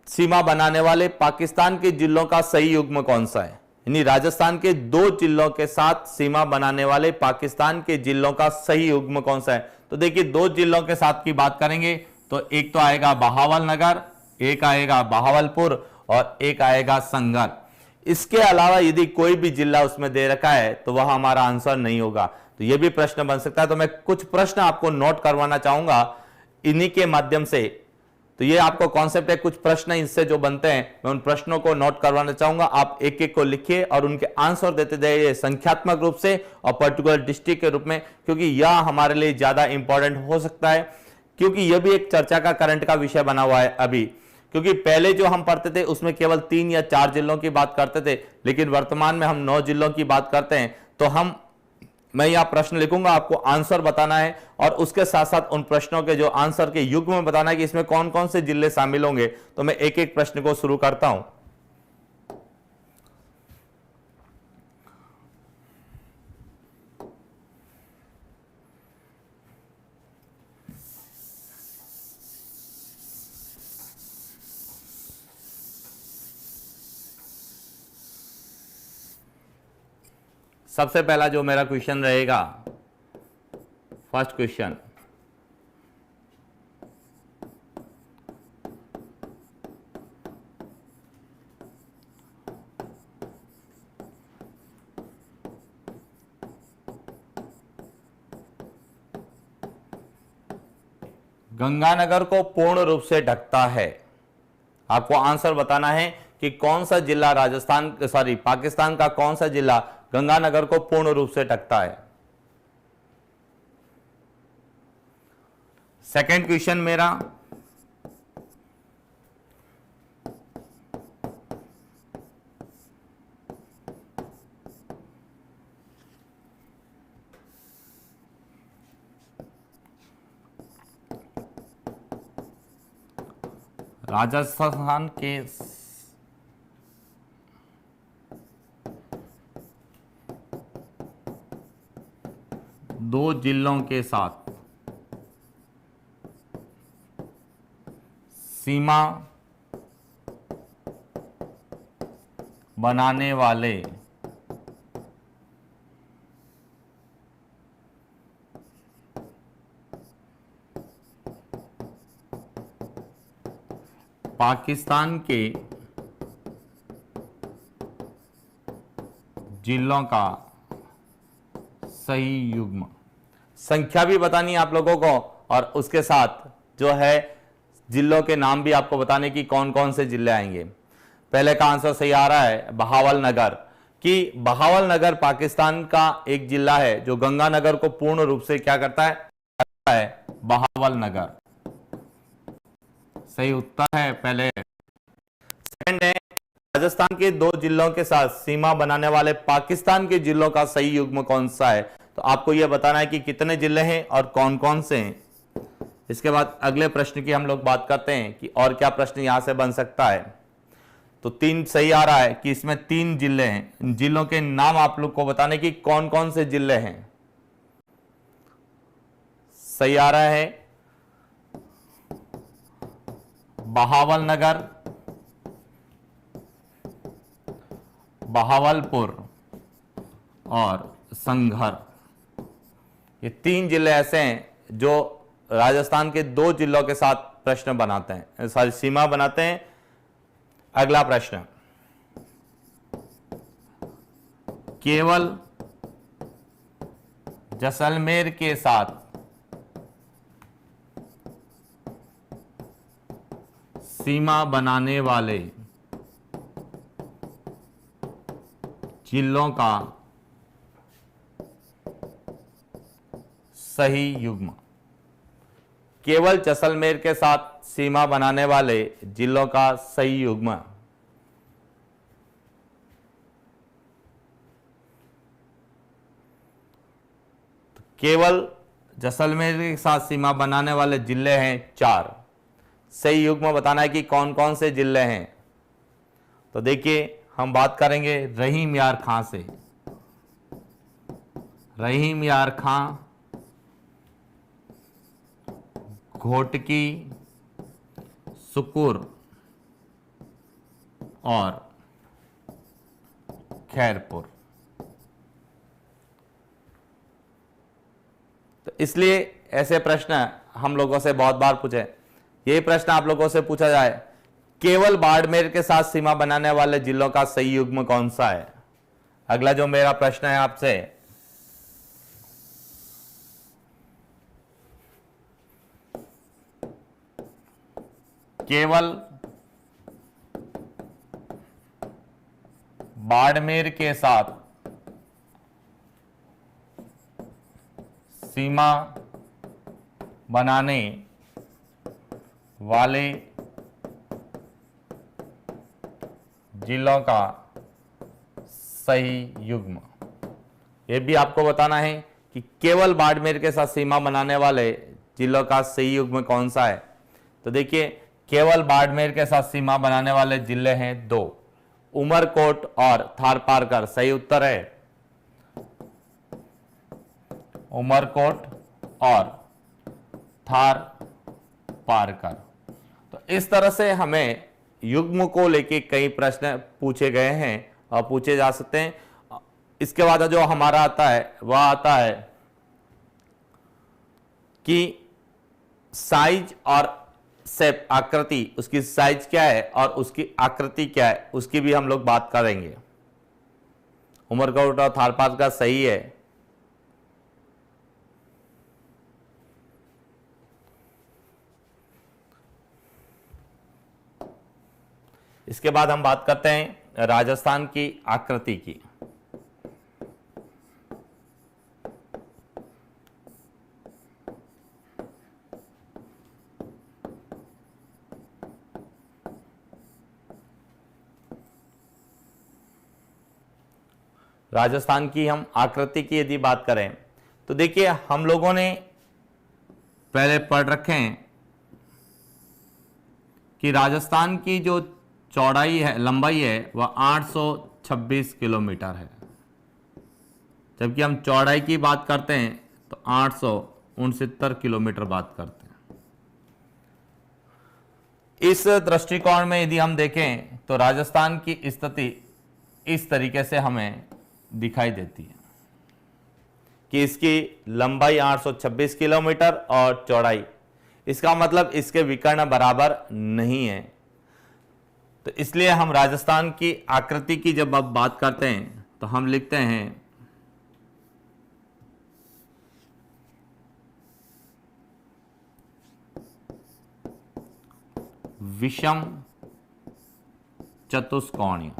सीमा बनाने वाले पाकिस्तान के जिलों का सही युग्म कौन सा है। यानी राजस्थान के 2 जिलों के साथ सीमा बनाने वाले पाकिस्तान के जिलों का सही युग्म कौन सा है। तो देखिए 2 जिलों के साथ की बात करेंगे तो एक तो आएगा बहावलनगर, एक आएगा बहावलपुर और एक आएगा संगर। इसके अलावा यदि कोई भी जिला उसमें दे रखा है तो वह हमारा आंसर नहीं होगा। तो यह भी प्रश्न बन सकता है। तो मैं कुछ प्रश्न आपको नोट करवाना चाहूंगा इन्हीं के माध्यम से। तो ये आपको कॉन्सेप्ट है, कुछ प्रश्न इससे जो बनते हैं मैं उन प्रश्नों को नोट करवाना चाहूंगा। आप एक एक को लिखिए और उनके आंसर देते जाइए संख्यात्मक रूप से और पर्टिकुलर डिस्ट्रिक्ट के रूप में, क्योंकि यह हमारे लिए ज्यादा इंपॉर्टेंट हो सकता है, क्योंकि यह भी एक चर्चा का करंट का विषय बना हुआ है अभी। क्योंकि पहले जो हम पढ़ते थे उसमें केवल 3 या 4 जिलों की बात करते थे, लेकिन वर्तमान में हम 9 जिलों की बात करते हैं। तो मैं यहां प्रश्न लिखूंगा, आपको आंसर बताना है और उसके साथ साथ उन प्रश्नों के जो आंसर के युग्म में बताना है कि इसमें कौन कौन से जिले शामिल होंगे। तो मैं एक एक प्रश्न को शुरू करता हूं। सबसे पहला जो मेरा क्वेश्चन रहेगा, फर्स्ट क्वेश्चन, गंगानगर को पूर्ण रूप से ढकता है। आपको आंसर बताना है कि कौन सा जिला पाकिस्तान का कौन सा जिला गंगानगर को पूर्ण रूप से ढकता है। सेकंड क्वेश्चन मेरा, राजस्थान के दो जिलों के साथ सीमा बनाने वाले पाकिस्तान के जिलों का सही युग्म। संख्या भी बतानी है आप लोगों को और उसके साथ जो है जिलों के नाम भी आपको बताने की कौन कौन से जिले आएंगे। पहले का आंसर सही आ रहा है बहावल नगर, कि बहावल नगर पाकिस्तान का एक जिला है जो गंगानगर को पूर्ण रूप से क्या करता है, बहावल नगर। सही उत्तर है पहले। सेकंड है राजस्थान के दो जिलों के साथ सीमा बनाने वाले पाकिस्तान के जिलों का सही युग्म कौन सा है। तो आपको यह बताना है कि कितने जिले हैं और कौन कौन से हैं। इसके बाद अगले प्रश्न की हम लोग बात करते हैं कि और क्या प्रश्न यहां से बन सकता है। तो 3 सही आ रहा है कि इसमें 3 जिले हैं। जिलों के नाम आप लोग को बताने की कौन कौन से जिले हैं। सही आ रहा है बहावल नगर, बहावलपुर और संघर। ये 3 जिले ऐसे हैं जो राजस्थान के 2 जिलों के साथ प्रश्न बनाते हैं, सॉरी सीमा बनाते हैं। अगला प्रश्न, केवल जैसलमेर के साथ सीमा बनाने वाले जिलों का सही युग्म। केवल जैसलमेर के साथ सीमा बनाने वाले जिलों का सही युग्म। केवल जैसलमेर के साथ सीमा बनाने वाले जिले हैं 4। सही युग्म बताना है कि कौन कौन से जिले हैं। तो देखिए हम बात करेंगे रहीम यार खां से। रहीम यार खां, घोटकी, सुकुर और खैरपुर। तो इसलिए ऐसे प्रश्न हम लोगों से बहुत बार पूछे। यही प्रश्न आप लोगों से पूछा जाए, केवल बाड़मेर के साथ सीमा बनाने वाले जिलों का सही युग्म कौन सा है। अगला जो मेरा प्रश्न है आपसे, केवल बाड़मेर के साथ सीमा बनाने वाले जिलों का सही युग्म। यह भी आपको बताना है कि केवल बाड़मेर के साथ सीमा बनाने वाले जिलों का सही युग्म कौन सा है। तो देखिए केवल बाड़मेर के साथ सीमा बनाने वाले जिले हैं 2, उमरकोट और थारपारकर। सही उत्तर है उमरकोट और थारपारकर। तो इस तरह से हमें युग्म को लेके कई प्रश्न पूछे गए हैं और पूछे जा सकते हैं। इसके बाद जो हमारा आता है वह आता है कि साइज और शेप, आकृति, उसकी साइज क्या है और उसकी आकृति क्या है, उसकी भी हम लोग बात करेंगे। उमरकोट और थारपारकर सही है। इसके बाद हम बात करते हैं राजस्थान की आकृति की। राजस्थान की हम आकृति की यदि बात करें तो देखिए हम लोगों ने पहले पढ़ रखे हैं कि राजस्थान की जो चौड़ाई है, लंबाई है, वह 826 किलोमीटर है, जबकि हम चौड़ाई की बात करते हैं तो 869 किलोमीटर बात करते हैं। इस दृष्टिकोण में यदि हम देखें तो राजस्थान की स्थिति इस तरीके से हमें दिखाई देती है कि इसकी लंबाई 826 किलोमीटर और चौड़ाई, इसका मतलब इसके विकर्ण बराबर नहीं है। तो इसलिए हम राजस्थान की आकृति की जब अब बात करते हैं तो हम लिखते हैं विषम चतुष्कोणीय।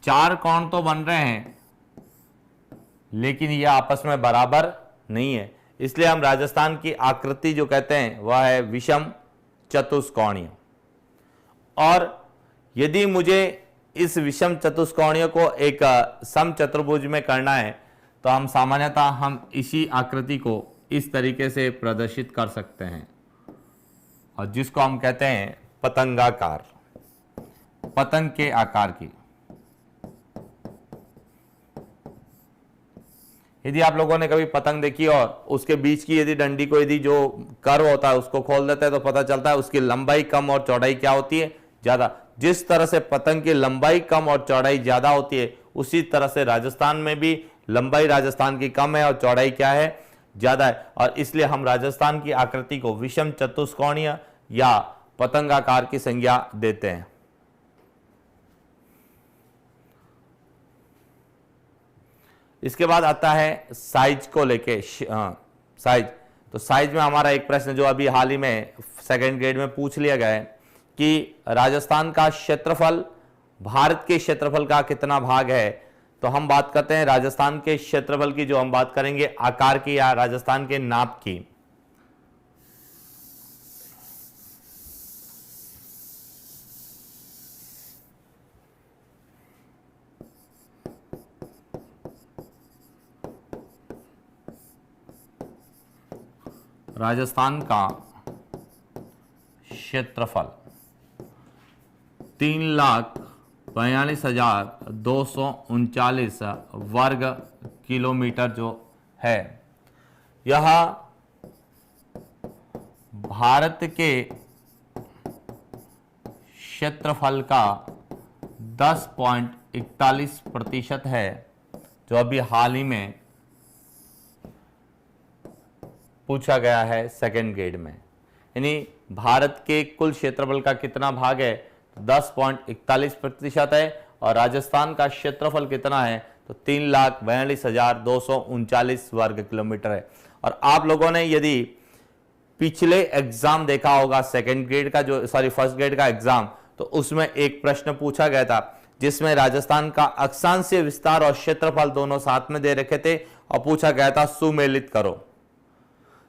चार कोण तो बन रहे हैं लेकिन ये आपस में बराबर नहीं है, इसलिए हम राजस्थान की आकृति जो कहते हैं वह है विषम चतुष्कोणीय। और यदि मुझे इस विषम चतुष्कोणीय को एक सम चतुर्भुज में करना है तो हम सामान्यतः हम इसी आकृति को इस तरीके से प्रदर्शित कर सकते हैं, और जिसको हम कहते हैं पतंगाकार, पतंग के आकार की। यदि आप लोगों ने कभी पतंग देखी और उसके बीच की यदि डंडी को यदि जो कर्व होता है उसको खोल देते हैं तो पता चलता है उसकी लंबाई कम और चौड़ाई क्या होती है, ज्यादा। जिस तरह से पतंग की लंबाई कम और चौड़ाई ज्यादा होती है, उसी तरह से राजस्थान में भी लंबाई राजस्थान की कम है और चौड़ाई क्या है, ज्यादा है। और इसलिए हम राजस्थान की आकृति को विषम चतुष्कोणीय या पतंगाकार की संज्ञा देते हैं। इसके बाद आता है साइज को लेके, साइज। तो साइज में हमारा एक प्रश्न जो अभी हाल ही में सेकंड ग्रेड में पूछ लिया गया है कि राजस्थान का क्षेत्रफल भारत के क्षेत्रफल का कितना भाग है। तो हम बात करते हैं राजस्थान के क्षेत्रफल की, जो हम बात करेंगे आकार की या राजस्थान के नाप की। राजस्थान का क्षेत्रफल 3,42,239 वर्ग किलोमीटर जो है, यह भारत के क्षेत्रफल का 10.41% है, जो अभी हाल ही में पूछा गया है सेकेंड ग्रेड में। यानी भारत के कुल क्षेत्रफल का कितना भाग है, 10.41% है, और राजस्थान का क्षेत्रफल कितना है तो 3,42,239 वर्ग किलोमीटर है। और आप लोगों ने यदि पिछले एग्जाम देखा होगा सेकेंड ग्रेड का, जो फर्स्ट ग्रेड का एग्जाम, तो उसमें एक प्रश्न पूछा गया था जिसमें राजस्थान का अक्षांशीय विस्तार और क्षेत्रफल दोनों साथ में दे रखे थे और पूछा गया था सुमेलित करो।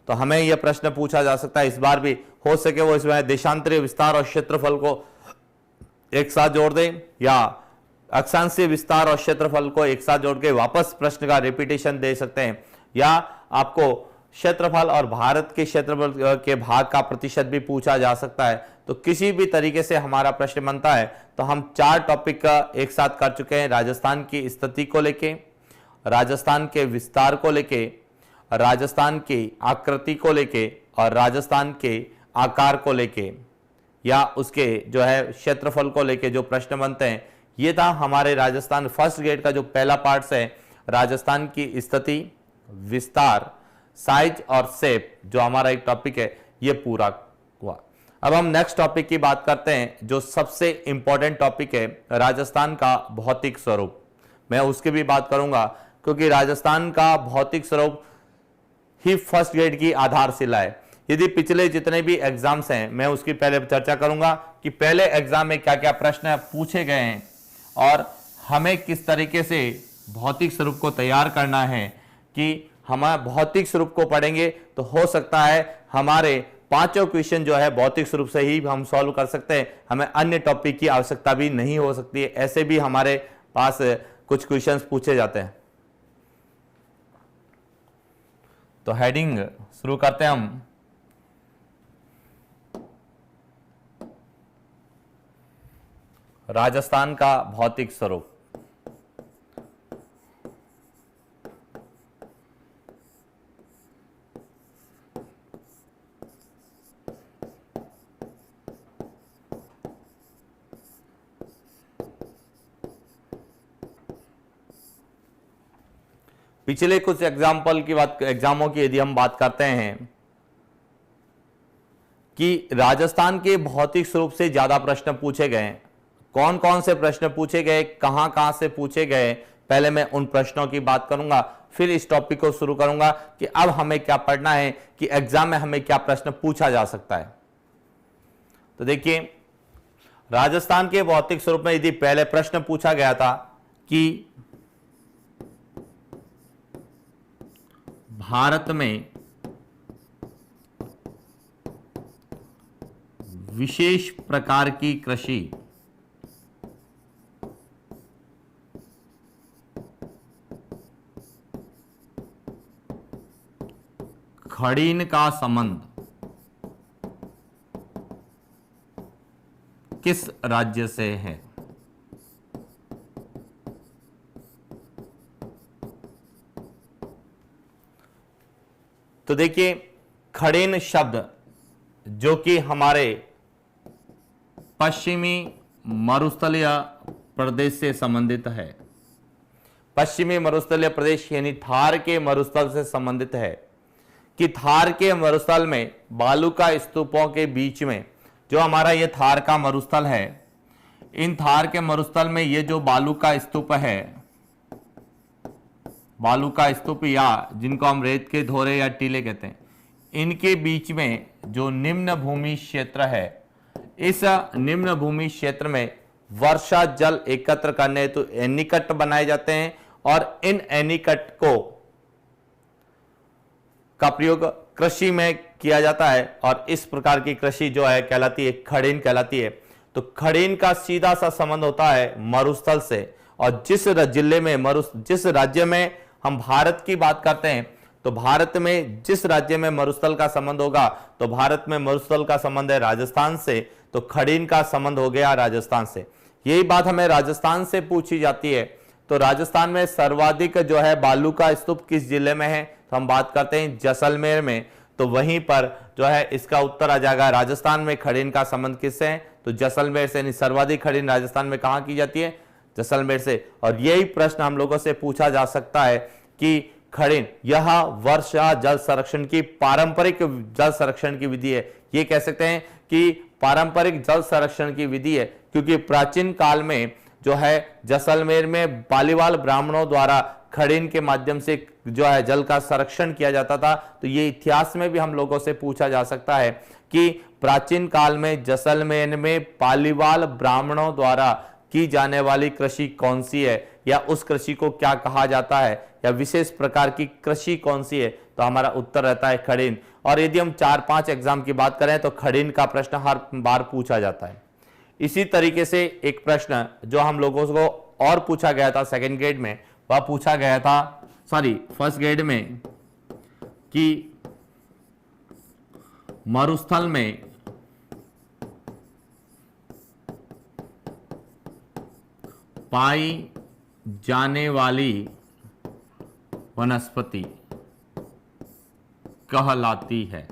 तो हमें यह प्रश्न पूछा जा सकता है इस बार भी, हो सके वो इसमें देशांतरीय विस्तार और क्षेत्रफल को एक साथ जोड़ दें या अक्षांशीय विस्तार और क्षेत्रफल को एक साथ जोड़ के वापस प्रश्न का रिपीटेशन दे सकते हैं, या आपको क्षेत्रफल और भारत के क्षेत्रफल के भाग का प्रतिशत भी पूछा जा सकता है। तो किसी भी तरीके से हमारा प्रश्न बनता है तो हम चार टॉपिक का एक साथ कर चुके हैं, राजस्थान की स्थिति को लेके, राजस्थान के विस्तार को लेके, राजस्थान की आकृति को लेके और राजस्थान के आकार को लेके या उसके जो है क्षेत्रफल को लेके जो प्रश्न बनते हैं। ये था हमारे राजस्थान फर्स्ट ग्रेड का जो पहला पार्ट है, राजस्थान की स्थिति, विस्तार, साइज और शेप, जो हमारा एक टॉपिक है, ये पूरा हुआ। अब हम नेक्स्ट टॉपिक की बात करते हैं, जो सबसे इंपॉर्टेंट टॉपिक है, राजस्थान का भौतिक स्वरूप। मैं उसकी भी बात करूंगा क्योंकि राजस्थान का भौतिक स्वरूप ही फर्स्ट ग्रेड की आधारशिला है। यदि पिछले जितने भी एग्जाम्स हैं मैं उसकी पहले चर्चा करूंगा कि पहले एग्जाम में क्या क्या प्रश्न पूछे गए हैं और हमें किस तरीके से भौतिक स्वरूप को तैयार करना है, कि हम भौतिक स्वरूप को पढ़ेंगे तो हो सकता है हमारे पांचों क्वेश्चन जो है भौतिक स्वरूप से ही हम सॉल्व कर सकते हैं, हमें अन्य टॉपिक की आवश्यकता भी नहीं हो सकती है। ऐसे भी हमारे पास कुछ क्वेश्चंस पूछे जाते हैं। तो हेडिंग शुरू करते हैं हम। राजस्थान का भौतिक स्वरूप। पिछले कुछ एग्जामों की यदि हम बात करते हैं कि राजस्थान के भौतिक स्वरूप से ज्यादा प्रश्न पूछे गए, कौन कौन से प्रश्न पूछे गए, कहां कहां से पूछे गए, पहले मैं उन प्रश्नों की बात करूंगा, फिर इस टॉपिक को शुरू करूंगा कि अब हमें क्या पढ़ना है, कि एग्जाम में हमें क्या प्रश्न पूछा जा सकता है। तो देखिए, राजस्थान के भौतिक स्वरूप में यदि पहले प्रश्न पूछा गया था कि भारत में विशेष प्रकार की कृषि खड़ीन का संबंध किस राज्य से है। तो देखिए, खड़ीन शब्द जो कि हमारे पश्चिमी मरुस्थलीय प्रदेश से संबंधित है, पश्चिमी मरुस्थलीय प्रदेश यानी थार के मरुस्थल से संबंधित है, कि थार के मरुस्थल में बालू का स्तूपों के बीच में जो हमारा ये थार का मरुस्थल है, इन थार के मरुस्थल में ये जो बालू का स्तूप है, बालू का स्तूप या जिनको हम रेत के धोरे या टीले कहते हैं, इनके बीच में जो निम्न भूमि क्षेत्र है, इस निम्न भूमि क्षेत्र में वर्षा जल एकत्र करने हेतु एनीकट बनाए जाते हैं और इन एनीकट को का प्रयोग कृषि में किया जाता है और इस प्रकार की कृषि जो है कहलाती है खड़ीन कहलाती है। तो खड़ीन का सीधा सा संबंध होता है मरुस्थल से, और जिस जिले में जिस राज्य में हम भारत की बात करते हैं, तो भारत में जिस राज्य में मरुस्थल का संबंध होगा, तो भारत में मरुस्थल का संबंध है राजस्थान से, तो खड़ीन का संबंध हो गया राजस्थान से। यही बात हमें राजस्थान से पूछी जाती है। तो राजस्थान में सर्वाधिक जो है बालू का स्तूप किस जिले में है, तो हम बात करते हैं जैसलमेर में। तो वहीं पर जो है इसका उत्तर आ जाएगा, राजस्थान में खड़ीन का संबंध किससे है, तो जैसलमेर से। सर्वाधिक खड़ीन राजस्थान में कहां की जाती है, जैसलमेर से। और यही प्रश्न हम लोगों से पूछा जा सकता है कि खड़ीन यह वर्षा जल संरक्षण की पारंपरिक जल संरक्षण की विधि है। ये कह सकते हैं कि पारंपरिक जल संरक्षण की विधि है, क्योंकि प्राचीन काल में जो है जैसलमेर में पालीवाल ब्राह्मणों द्वारा खड़ीन के माध्यम से जो है जल का संरक्षण किया जाता था। तो ये इतिहास में भी हम लोगों से पूछा जा सकता है कि प्राचीन काल में जैसलमेर में पालीवाल ब्राह्मणों द्वारा की जाने वाली कृषि कौन सी है, या उस कृषि को क्या कहा जाता है, या विशेष प्रकार की कृषि कौन सी है। तो हमारा उत्तर रहता है खड़ीन। और यदि हम 4-5 एग्जाम की बात करें तो खड़ीन का प्रश्न हर बार पूछा जाता है। इसी तरीके से एक प्रश्न जो हम लोगों को और पूछा गया था सेकंड ग्रेड में, वह पूछा गया था फर्स्ट ग्रेड में, कि मरुस्थल में पाई जाने वाली वनस्पति कहलाती है,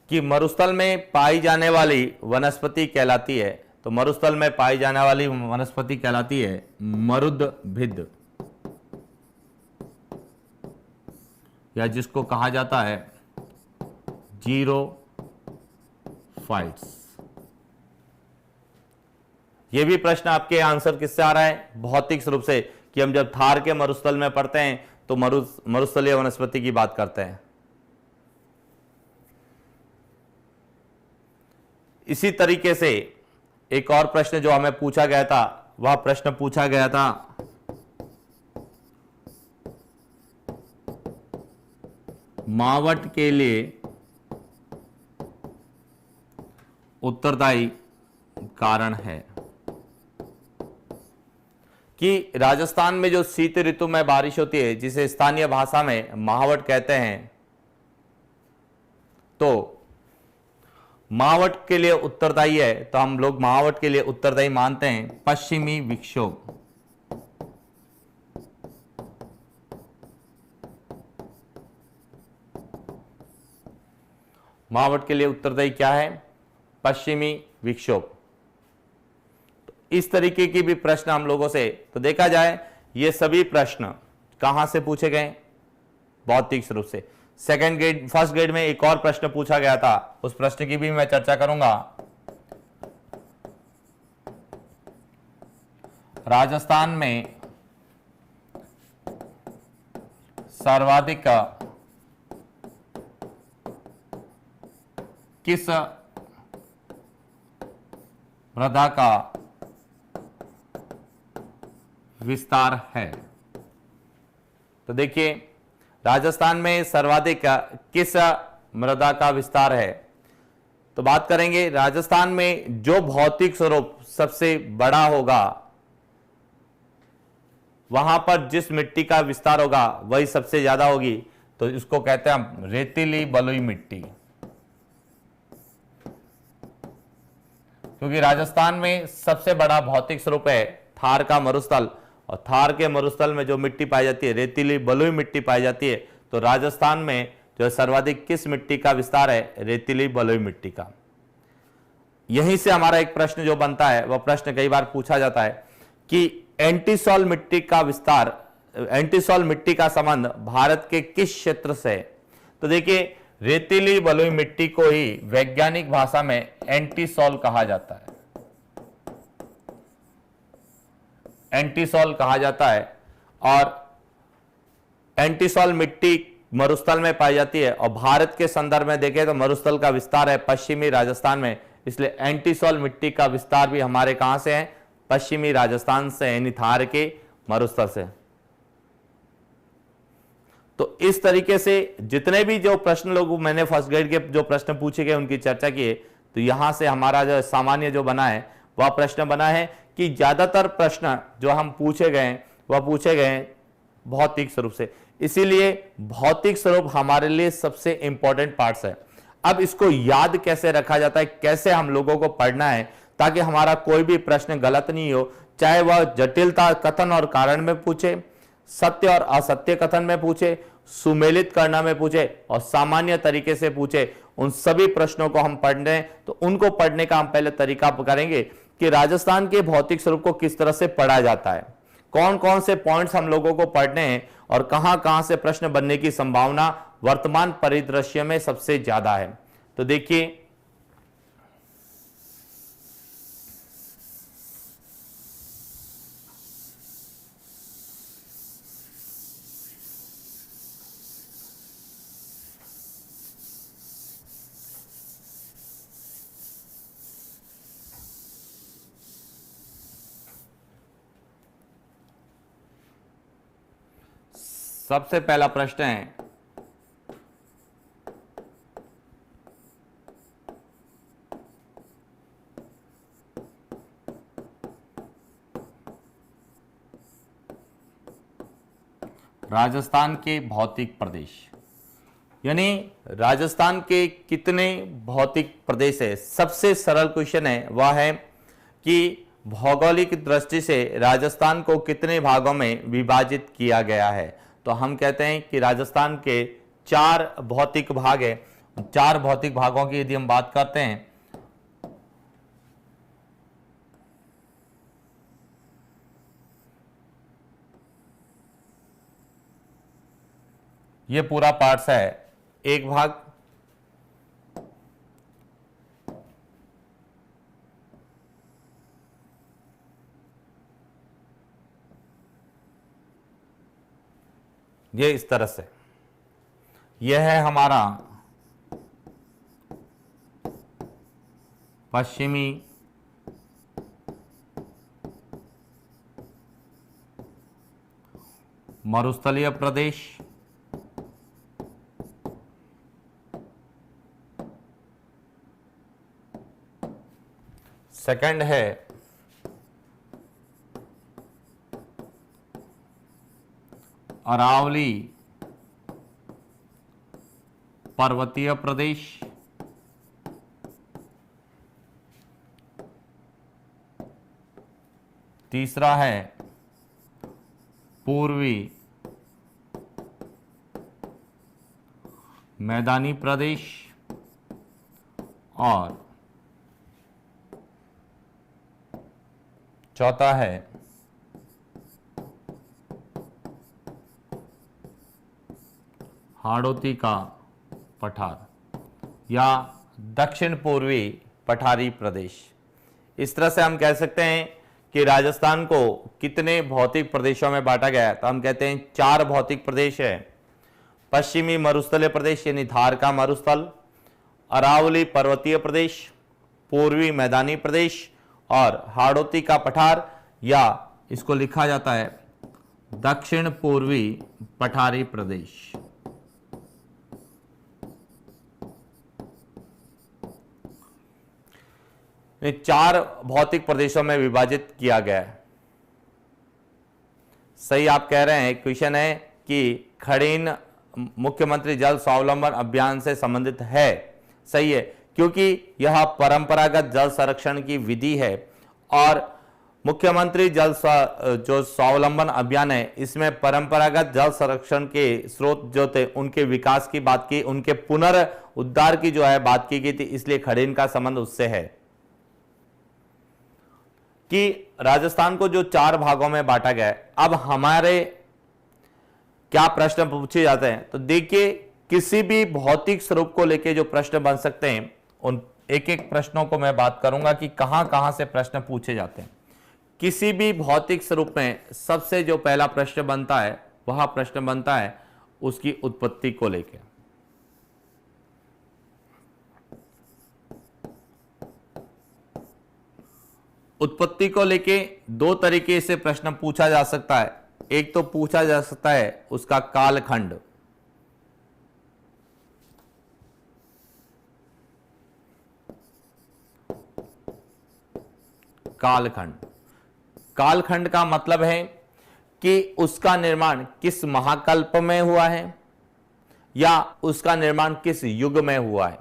कि मरुस्थल में पाई जाने वाली वनस्पति कहलाती है। तो मरुस्थल में पाई जाने वाली वनस्पति कहलाती है मरुद्भिद, या जिसको कहा जाता है जीरोफाइट्स। यह भी प्रश्न आपके आंसर किससे आ रहा है, भौतिक स्वरूप से, कि हम जब थार के मरुस्थल में पढ़ते हैं तो मरुस्थलीय वनस्पति की बात करते हैं। इसी तरीके से एक और प्रश्न जो हमें पूछा गया था, वह प्रश्न पूछा गया था मावट के लिए उत्तरदायी कारण है। कि राजस्थान में जो शीत ऋतु में बारिश होती है, जिसे स्थानीय भाषा में महावट कहते हैं, तो महावट के लिए उत्तरदायी है, तो हम लोग महावट के लिए उत्तरदायी मानते हैं पश्चिमी विक्षोभ। महावट के लिए उत्तरदायी क्या है? पश्चिमी विक्षोभ। तो इस तरीके की भी प्रश्न हम लोगों से, तो देखा जाए ये सभी प्रश्न कहां से पूछे गए? भौतिक स्वरूप से। सेकंड ग्रेड, फर्स्ट ग्रेड में एक और प्रश्न पूछा गया था, उस प्रश्न की भी मैं चर्चा करूंगा। राजस्थान में सर्वाधिक किस मृदा का विस्तार है? तो देखिए, राजस्थान में सर्वाधिक किस मृदा का विस्तार है? तो बात करेंगे राजस्थान में जो भौतिक स्वरूप सबसे बड़ा होगा, वहां पर जिस मिट्टी का विस्तार होगा वही सबसे ज्यादा होगी, तो इसको कहते हैं हम रेतीली बलुई मिट्टी। क्योंकि राजस्थान में सबसे बड़ा भौतिक स्वरूप है थार का मरुस्थल, और थार के मरुस्थल में जो मिट्टी पाई जाती है, रेतीली बलुई मिट्टी पाई जाती है। तो राजस्थान में जो सर्वाधिक किस मिट्टी का विस्तार है? रेतीली बलुई मिट्टी का। यहीं से हमारा एक प्रश्न जो बनता है, वह प्रश्न कई बार पूछा जाता है कि एंटीसॉल मिट्टी का विस्तार, एंटीसॉल मिट्टी का संबंध भारत के किस क्षेत्र से है? तो देखिए, रेतीली बलुई मिट्टी को ही वैज्ञानिक भाषा में एंटीसॉल कहा जाता है, एंटीसॉल कहा जाता है। और एंटीसॉल मिट्टी मरुस्थल में पाई जाती है, और भारत के संदर्भ में देखें तो मरुस्थल का विस्तार है पश्चिमी राजस्थान में, इसलिए एंटीसॉल मिट्टी का विस्तार भी हमारे कहां से है? पश्चिमी राजस्थान से, यानी थार के मरुस्थल से। तो इस तरीके से जितने भी जो प्रश्न लोग मैंने फर्स्ट ग्रेड के जो प्रश्न पूछे गए उनकी चर्चा की है, तो यहां से हमारा जो सामान्य जो बना है वह प्रश्न बना है कि ज्यादातर प्रश्न जो हम पूछे गए वह पूछे गए भौतिक स्वरूप से, इसीलिए भौतिक स्वरूप हमारे लिए सबसे इंपॉर्टेंट पार्ट्स है। अब इसको याद कैसे रखा जाता है, कैसे हम लोगों को पढ़ना है, ताकि हमारा कोई भी प्रश्न गलत नहीं हो, चाहे वह जटिलता कथन और कारण में पूछे, सत्य और असत्य कथन में पूछे, सुमेलित करना में पूछे, और सामान्य तरीके से पूछे, उन सभी प्रश्नों को हम पढ़ रहे हैं। तो उनको पढ़ने का हम पहले तरीका करेंगे कि राजस्थान के भौतिक स्वरूप को किस तरह से पढ़ा जाता है, कौन कौन से पॉइंट्स हम लोगों को पढ़ने हैं, और कहां कहां से प्रश्न बनने की संभावना वर्तमान परिदृश्य में सबसे ज्यादा है। तो देखिए, सबसे पहला प्रश्न है, राजस्थान के भौतिक प्रदेश, यानी राजस्थान के कितने भौतिक प्रदेश है। सबसे सरल क्वेश्चन है वह है कि भौगोलिक दृष्टि से राजस्थान को कितने भागों में विभाजित किया गया है। तो हम कहते हैं कि राजस्थान के 4 भौतिक भाग है। 4 भौतिक भागों की यदि हम बात करते हैं, ये पूरा पार्ट्स है, एक भाग, ये इस तरह से, यह है हमारा पश्चिमी मरुस्थलीय प्रदेश, सेकंड है अरावली पर्वतीय प्रदेश, तीसरा है पूर्वी मैदानी प्रदेश और चौथा है हाड़ौती का पठार या दक्षिण पूर्वी पठारी प्रदेश। इस तरह से हम कह सकते हैं कि राजस्थान को कितने भौतिक प्रदेशों में बांटा गया है, तो हम कहते हैं 4 भौतिक प्रदेश है। पश्चिमी मरुस्थलीय प्रदेश यानी धार का मरुस्थल, अरावली पर्वतीय प्रदेश, पूर्वी मैदानी प्रदेश और हाड़ौती का पठार, या इसको लिखा जाता है दक्षिण पूर्वी पठारी प्रदेश। इन 4 भौतिक प्रदेशों में विभाजित किया गया है। सही आप कह रहे हैं। क्वेश्चन है कि खड़ीन मुख्यमंत्री जल स्वावलंबन अभियान से संबंधित है। सही है, क्योंकि यह परंपरागत जल संरक्षण की विधि है और मुख्यमंत्री जल जो स्वावलंबन अभियान है, इसमें परंपरागत जल संरक्षण के स्रोत जो थे उनके विकास की बात की, उनके पुनरुद्धार की जो है बात की गई थी, इसलिए खड़ीन का संबंध उससे है। कि राजस्थान को जो 4 भागों में बांटा गया है, अब हमारे क्या प्रश्न पूछे जाते हैं, तो देखिए किसी भी भौतिक स्वरूप को लेके जो प्रश्न बन सकते हैं, उन एक एक प्रश्नों को मैं बात करूंगा कि कहां कहां से प्रश्न पूछे जाते हैं। किसी भी भौतिक स्वरूप में सबसे जो पहला प्रश्न बनता है, वह प्रश्न बनता है उसकी उत्पत्ति को लेकर। उत्पत्ति को लेके 2 तरीके से प्रश्न पूछा जा सकता है। एक तो पूछा जा सकता है उसका कालखंड, कालखंड का मतलब है कि उसका निर्माण किस महाकल्प में हुआ है या उसका निर्माण किस युग में हुआ है।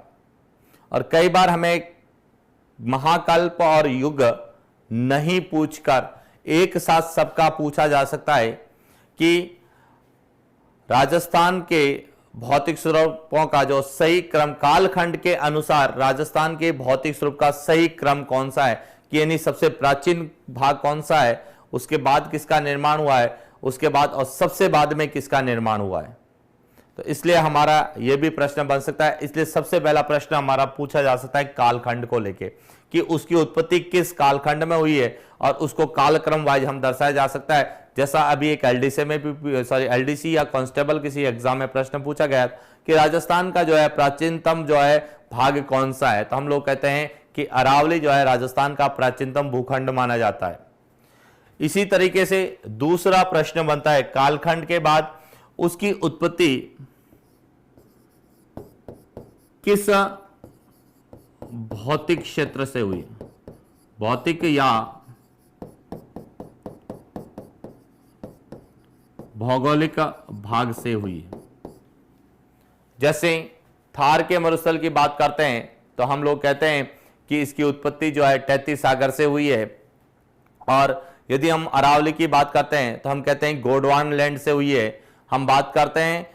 और कई बार हमें महाकल्प और युग नहीं पूछकर एक साथ सबका पूछा जा सकता है कि राजस्थान के भौतिक स्वरूपों का जो सही क्रम, कालखंड के अनुसार राजस्थान के भौतिक स्वरूप का सही क्रम कौन सा है, कि यानी सबसे प्राचीन भाग कौन सा है, उसके बाद किसका निर्माण हुआ है, उसके बाद और सबसे बाद में किसका निर्माण हुआ है। तो इसलिए हमारा यह भी प्रश्न बन सकता है। इसलिए सबसे पहला प्रश्न हमारा पूछा जा सकता है कालखंड को लेके कि उसकी उत्पत्ति किस कालखंड में हुई है और उसको कालक्रम वाइज हम दर्शाया जा सकता है। जैसा अभी एक एलडीसी में भी एलडीसी या कांस्टेबल किसी एग्जाम में प्रश्न पूछा गया कि राजस्थान का जो है प्राचीनतम जो है भाग कौन सा है, तो हम लोग कहते हैं कि अरावली जो है राजस्थान का प्राचीनतम भूखंड माना जाता है। इसी तरीके से दूसरा प्रश्न बनता है कालखंड के बाद उसकी उत्पत्ति किस भौतिक क्षेत्र से हुई, भौतिक या भौगोलिक भाग से हुई। जैसे थार के मरुस्थल की बात करते हैं तो हम लोग कहते हैं कि इसकी उत्पत्ति जो है 33 सागर से हुई है, और यदि हम अरावली की बात करते हैं तो हम कहते हैं गोंडवाना लैंड से हुई है। हम बात करते हैं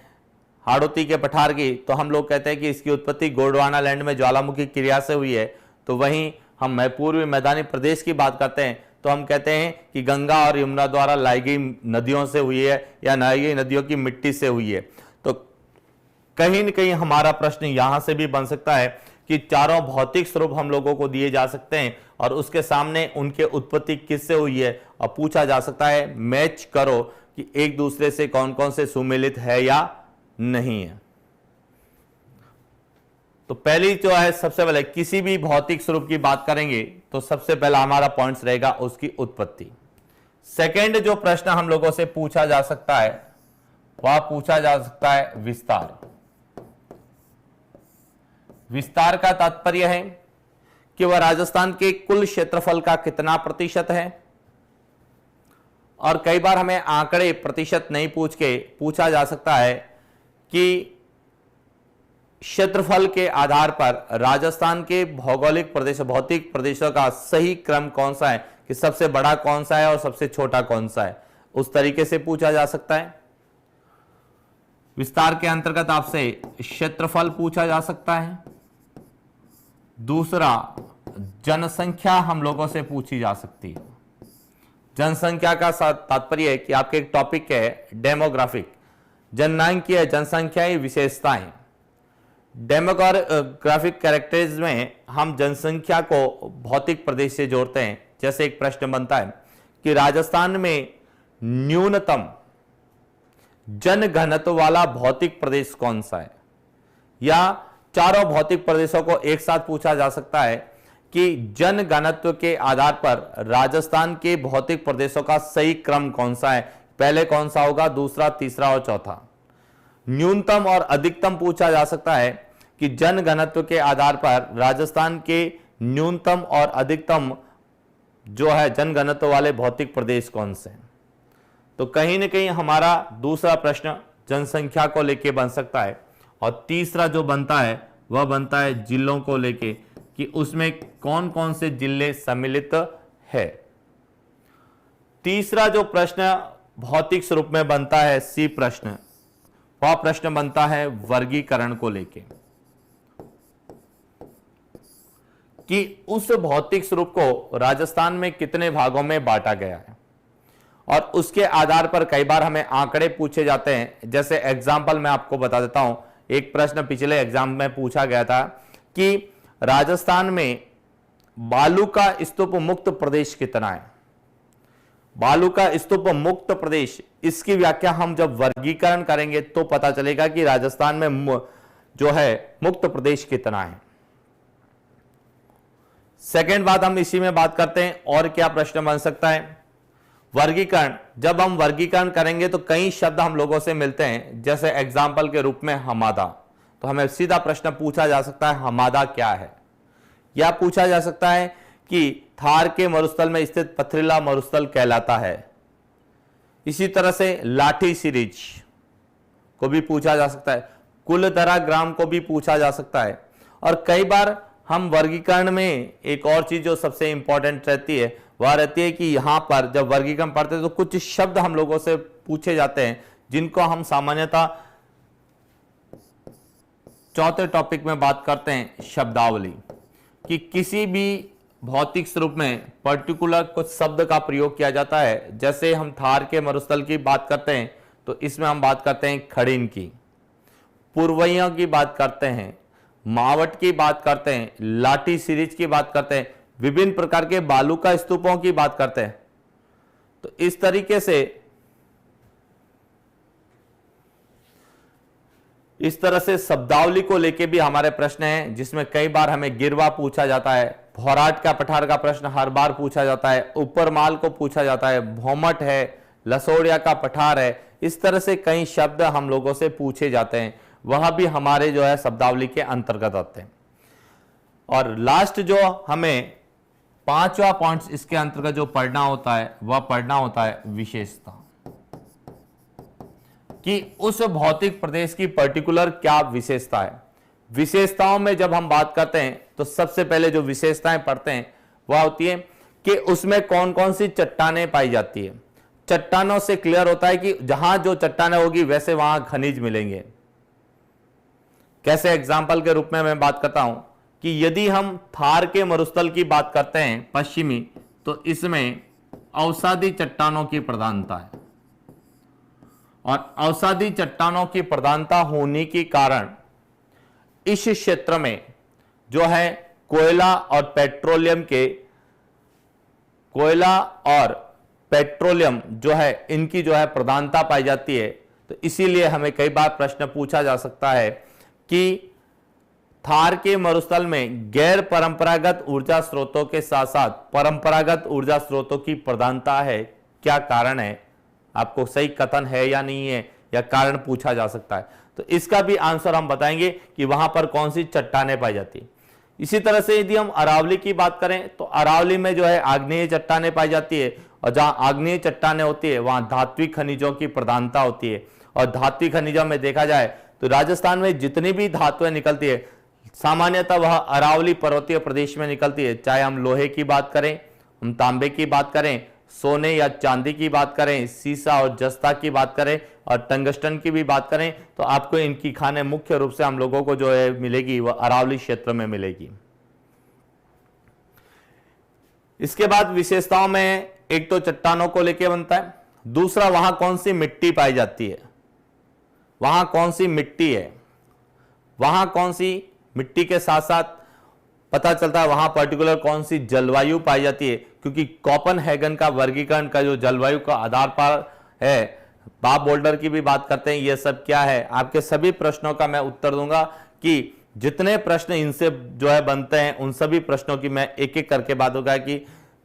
हाड़ौती के पठार की तो हम लोग कहते हैं कि इसकी उत्पत्ति गोंडवाना लैंड में ज्वालामुखी क्रिया से हुई है। तो वहीं हम पूर्वी मैदानी प्रदेश की बात करते हैं तो हम कहते हैं कि गंगा और यमुना द्वारा लाई गई नदियों से हुई है या लाई गई नदियों की मिट्टी से हुई है। तो कहीं न कहीं हमारा प्रश्न यहां से भी बन सकता है कि चारों भौतिक स्वरूप हम लोगों को दिए जा सकते हैं और उसके सामने उनके उत्पत्ति किससे हुई है और पूछा जा सकता है मैच करो कि एक दूसरे से कौन कौन से सुमेलित है या नहीं है। तो पहली जो है सबसे पहले किसी भी भौतिक स्वरूप की बात करेंगे तो सबसे पहला हमारा पॉइंट्स रहेगा उसकी उत्पत्ति। सेकंड जो प्रश्न हम लोगों से पूछा जा सकता है वह पूछा जा सकता है विस्तार। विस्तार का तात्पर्य है कि वह राजस्थान के कुल क्षेत्रफल का कितना प्रतिशत है और कई बार हमें आंकड़े प्रतिशत नहीं पूछ के पूछा जा सकता है कि क्षेत्रफल के आधार पर राजस्थान के भौगोलिक प्रदेश भौतिक प्रदेशों का सही क्रम कौन सा है, कि सबसे बड़ा कौन सा है और सबसे छोटा कौन सा है, उस तरीके से पूछा जा सकता है। विस्तार के अंतर्गत आपसे क्षेत्रफल पूछा जा सकता है। दूसरा, जनसंख्या हम लोगों से पूछी जा सकती है। जनसंख्या का तात्पर्य है कि आपके एक टॉपिक है डेमोग्राफिक, जननांकीय जनसंख्याई विशेषताएं। डेमोग्राफिक कैरेक्टर्स में हम जनसंख्या को भौतिक प्रदेश से जोड़ते हैं। जैसे एक प्रश्न बनता है कि राजस्थान में न्यूनतम जनघनत्व वाला भौतिक प्रदेश कौन सा है, या चारों भौतिक प्रदेशों को एक साथ पूछा जा सकता है कि जनघनत्व के आधार पर राजस्थान के भौतिक प्रदेशों का सही क्रम कौन सा है, पहले कौन सा होगा, दूसरा, तीसरा और चौथा। न्यूनतम और अधिकतम पूछा जा सकता है कि जनघनत्व के आधार पर राजस्थान के न्यूनतम और अधिकतम जो है जनघनत्व वाले भौतिक प्रदेश कौन से हैं। तो कहीं ना कहीं हमारा दूसरा प्रश्न जनसंख्या को लेके बन सकता है, और तीसरा जो बनता है वह बनता है जिलों को लेके कि उसमें कौन कौन से जिले सम्मिलित है। तीसरा जो प्रश्न भौतिक स्वरूप में बनता है, सी प्रश्न, वह प्रश्न बनता है वर्गीकरण को लेके कि उस भौतिक स्वरूप को राजस्थान में कितने भागों में बांटा गया है, और उसके आधार पर कई बार हमें आंकड़े पूछे जाते हैं। जैसे एग्जाम्पल मैं आपको बता देता हूं, एक प्रश्न पिछले एग्जाम में पूछा गया था कि राजस्थान में बालू का स्तूप मुक्त प्रदेश कितना है। बालू का स्तूप मुक्त प्रदेश, इसकी व्याख्या हम जब वर्गीकरण करेंगे तो पता चलेगा कि राजस्थान में जो है मुक्त प्रदेश कितना है। सेकेंड बात हम इसी में बात करते हैं, और क्या प्रश्न बन सकता है। वर्गीकरण, जब हम वर्गीकरण करेंगे तो कई शब्द हम लोगों से मिलते हैं, जैसे एग्जाम्पल के रूप में हमादा, तो हमें सीधा प्रश्न पूछा जा सकता है हमादा क्या है, या पूछा जा सकता है कि थार के मरुस्थल में स्थित पथरीला मरुस्थल कहलाता है। इसी तरह से लाठी सीरीज को भी पूछा जा सकता है, कुलधरा ग्राम को भी पूछा जा सकता है। और कई बार हम वर्गीकरण में एक और चीज जो सबसे इंपॉर्टेंट रहती है वह रहती है कि यहां पर जब वर्गीकरण पढ़ते हैं तो कुछ शब्द हम लोगों से पूछे जाते हैं जिनको हम सामान्यतः चौथे टॉपिक में बात करते हैं, शब्दावली, कि किसी भी भौतिक स्वरूप में पर्टिकुलर कुछ शब्द का प्रयोग किया जाता है। जैसे हम थार के मरुस्थल की बात करते हैं तो इसमें हम बात करते हैं खड़ीन की, पुरवैया की बात करते हैं, मावट की बात करते हैं, लाठी सीरीज की बात करते हैं, विभिन्न प्रकार के बालू का स्तूपों की बात करते हैं। तो इस तरीके से इस तरह से शब्दावली को लेके भी हमारे प्रश्न हैं, जिसमें कई बार हमें गिरवा पूछा जाता है, भौराट का पठार का प्रश्न हर बार पूछा जाता है, ऊपरमाल को पूछा जाता है, भौमट है, लसोड़िया का पठार है। इस तरह से कई शब्द हम लोगों से पूछे जाते हैं, वह भी हमारे जो है शब्दावली के अंतर्गत आते हैं। और लास्ट जो हमें पांचवा पॉइंट इसके अंतर्गत जो पढ़ना होता है वह पढ़ना होता है विशेषता, कि उस भौतिक प्रदेश की पर्टिकुलर क्या विशेषता है। विशेषताओं में जब हम बात करते हैं तो सबसे पहले जो विशेषताएं पढ़ते हैं वह होती है कि उसमें कौन कौन सी चट्टानें पाई जाती है। चट्टानों से क्लियर होता है कि जहां जो चट्टानें होगी वैसे वहां खनिज मिलेंगे। कैसे एग्जाम्पल के रूप में मैं बात करता हूं कि यदि हम थार के मरुस्थल की बात करते हैं पश्चिमी, तो इसमें अवसादी चट्टानों की प्रधानता है, और अवसादी चट्टानों की प्रधानता होने के कारण इस क्षेत्र में जो है कोयला और पेट्रोलियम जो है इनकी जो है प्रधानता पाई जाती है। तो इसीलिए हमें कई बार प्रश्न पूछा जा सकता है कि थार के मरुस्थल में गैर परंपरागत ऊर्जा स्रोतों के साथ साथ परंपरागत ऊर्जा स्रोतों की प्रधानता है, क्या कारण है, आपको सही कथन है या नहीं है, या कारण पूछा जा सकता है। तो इसका भी आंसर हम बताएंगे कि वहां पर कौन सी चट्टानें पाई जाती है। इसी तरह से यदि हम अरावली की बात करें तो अरावली में जो है आग्नेय चट्टानें पाई जाती है, और जहां आग्नेय चट्टानें होती है वहां धात्विक खनिजों की प्रधानता होती है। और धात्विक खनिजों में देखा जाए तो राजस्थान में जितनी भी धातुएं निकलती है सामान्यतः वह अरावली पर्वतीय प्रदेश में निकलती है, चाहे हम लोहे की बात करें, हम तांबे की बात करें, सोने या चांदी की बात करें, सीसा और जस्ता की बात करें और टंगस्टन की भी बात करें, तो आपको इनकी खानें मुख्य रूप से हम लोगों को जो है मिलेगी वह अरावली क्षेत्र में मिलेगी। इसके बाद विशेषताओं में एक तो चट्टानों को लेकर बनता है, दूसरा वहां कौन सी मिट्टी पाई जाती है, वहां कौन सी मिट्टी है, वहां कौन सी मिट्टी के साथ साथ पता चलता है वहां पर्टिकुलर कौन सी जलवायु पाई जाती है, क्योंकि कोपेनहेगन का वर्गीकरण का जो जलवायु का आधार पर है, बाब बोल्डर की भी बात करते हैं, ये सब क्या है। आपके सभी प्रश्नों का मैं उत्तर दूंगा कि जितने प्रश्न इनसे जो है बनते हैं उन सभी प्रश्नों की मैं एक एक करके बात होगा कि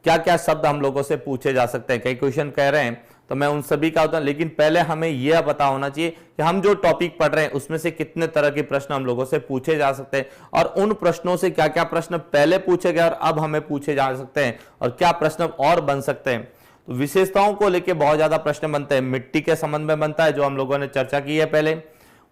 क्या क्या शब्द हम लोगों से पूछे जा सकते हैं। कई क्वेश्चन कह रहे हैं तो मैं उन सभी का उत्तर, लेकिन पहले हमें यह पता होना चाहिए कि हम जो टॉपिक पढ़ रहे हैं उसमें से कितने तरह के प्रश्न हम लोगों से पूछे जा सकते हैं और उन प्रश्नों से क्या क्या प्रश्न पहले पूछे गए और अब हमें पूछे जा सकते हैं और क्या प्रश्न और बन सकते हैं। तो विशेषताओं को लेकर बहुत ज्यादा प्रश्न बनते हैं, मिट्टी के संबंध में बनता है जो हम लोगों ने चर्चा की है पहले,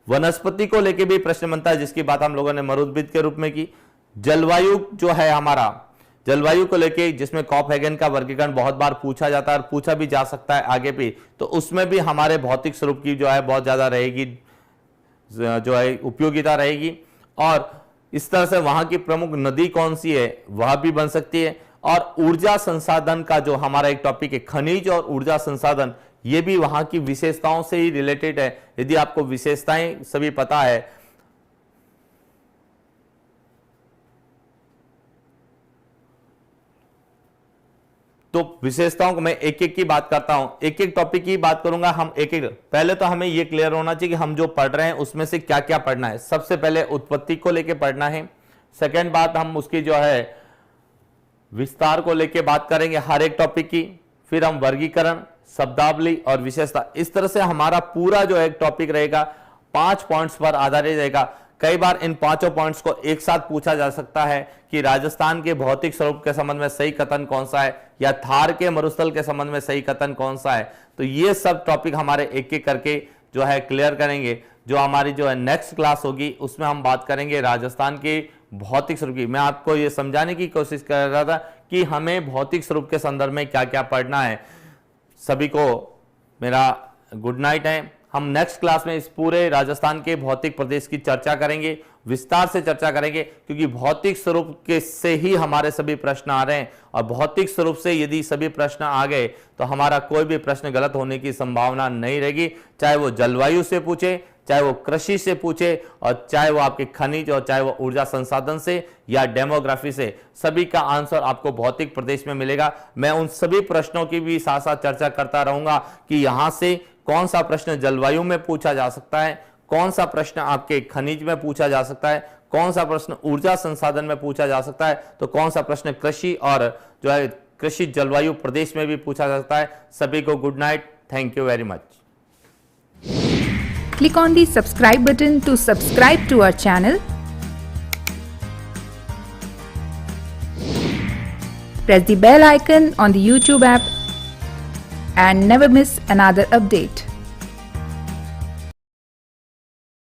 वनस्पति को लेकर भी प्रश्न बनता है जिसकी बात हम लोगों ने मरुद्भिद के रूप में की, जलवायु जो है हमारा, जलवायु को लेके जिसमें कोपेनहेगन का वर्गीकरण बहुत बार पूछा जाता है और पूछा भी जा सकता है आगे भी, तो उसमें भी हमारे भौतिक स्वरूप की जो है बहुत ज्यादा रहेगी, जो है उपयोगिता रहेगी। और इस तरह से वहां की प्रमुख नदी कौन सी है वह भी बन सकती है। और ऊर्जा संसाधन का जो हमारा एक टॉपिक है, खनिज और ऊर्जा संसाधन, ये भी वहां की विशेषताओं से ही रिलेटेड है। यदि आपको विशेषताएं सभी पता है तो विशेषताओं को मैं एक एक की बात करता हूं, एक एक टॉपिक की बात करूंगा हम एक एक। पहले तो हमें यह क्लियर होना चाहिए कि हम जो पढ़ रहे हैं उसमें से क्या क्या पढ़ना है। सबसे पहले उत्पत्ति को लेके पढ़ना है, सेकंड बात हम उसकी जो है विस्तार को लेके बात करेंगे हर एक टॉपिक की, फिर हम वर्गीकरण, शब्दावली और विशेषता, इस तरह से हमारा पूरा जो एक टॉपिक रहेगा 5 पॉइंट्स पर आधारित रहेगा। कई बार इन 5 पॉइंट्स को एक साथ पूछा जा सकता है कि राजस्थान के भौतिक स्वरूप के संबंध में सही कथन कौन सा है या थार के मरुस्थल के संबंध में सही कथन कौन सा है। तो ये सब टॉपिक हमारे एक एक करके जो है क्लियर करेंगे। जो हमारी जो है नेक्स्ट क्लास होगी उसमें हम बात करेंगे राजस्थान के भौतिक स्वरूप की। मैं आपको ये समझाने की कोशिश कर रहा था कि हमें भौतिक स्वरूप के संदर्भ में क्या क्या पढ़ना है। सभी को मेरा गुड नाइट है। हम नेक्स्ट क्लास में इस पूरे राजस्थान के भौतिक प्रदेश की चर्चा करेंगे, विस्तार से चर्चा करेंगे, क्योंकि भौतिक स्वरूप के से ही हमारे सभी प्रश्न आ रहे हैं और भौतिक स्वरूप से यदि सभी प्रश्न आ गए तो हमारा कोई भी प्रश्न गलत होने की संभावना नहीं रहेगी। चाहे वो जलवायु से पूछे, चाहे वो कृषि से पूछे और चाहे वो आपके खनिज और चाहे वो ऊर्जा संसाधन से या डेमोग्राफी से, सभी का आंसर आपको भौतिक प्रदेश में मिलेगा। मैं उन सभी प्रश्नों की भी साथ साथ चर्चा करता रहूंगा कि यहां से कौन सा प्रश्न जलवायु में पूछा जा सकता है, कौन सा प्रश्न आपके खनिज में पूछा जा सकता है, कौन सा प्रश्न ऊर्जा संसाधन में पूछा जा सकता है, तो कौन सा प्रश्न कृषि और जो है कृषि जलवायु प्रदेश में भी पूछा जा सकता है। सभी को good night, thank you very much. Click on the subscribe button to subscribe to our channel. Press the bell icon on the YouTube app and never miss another update.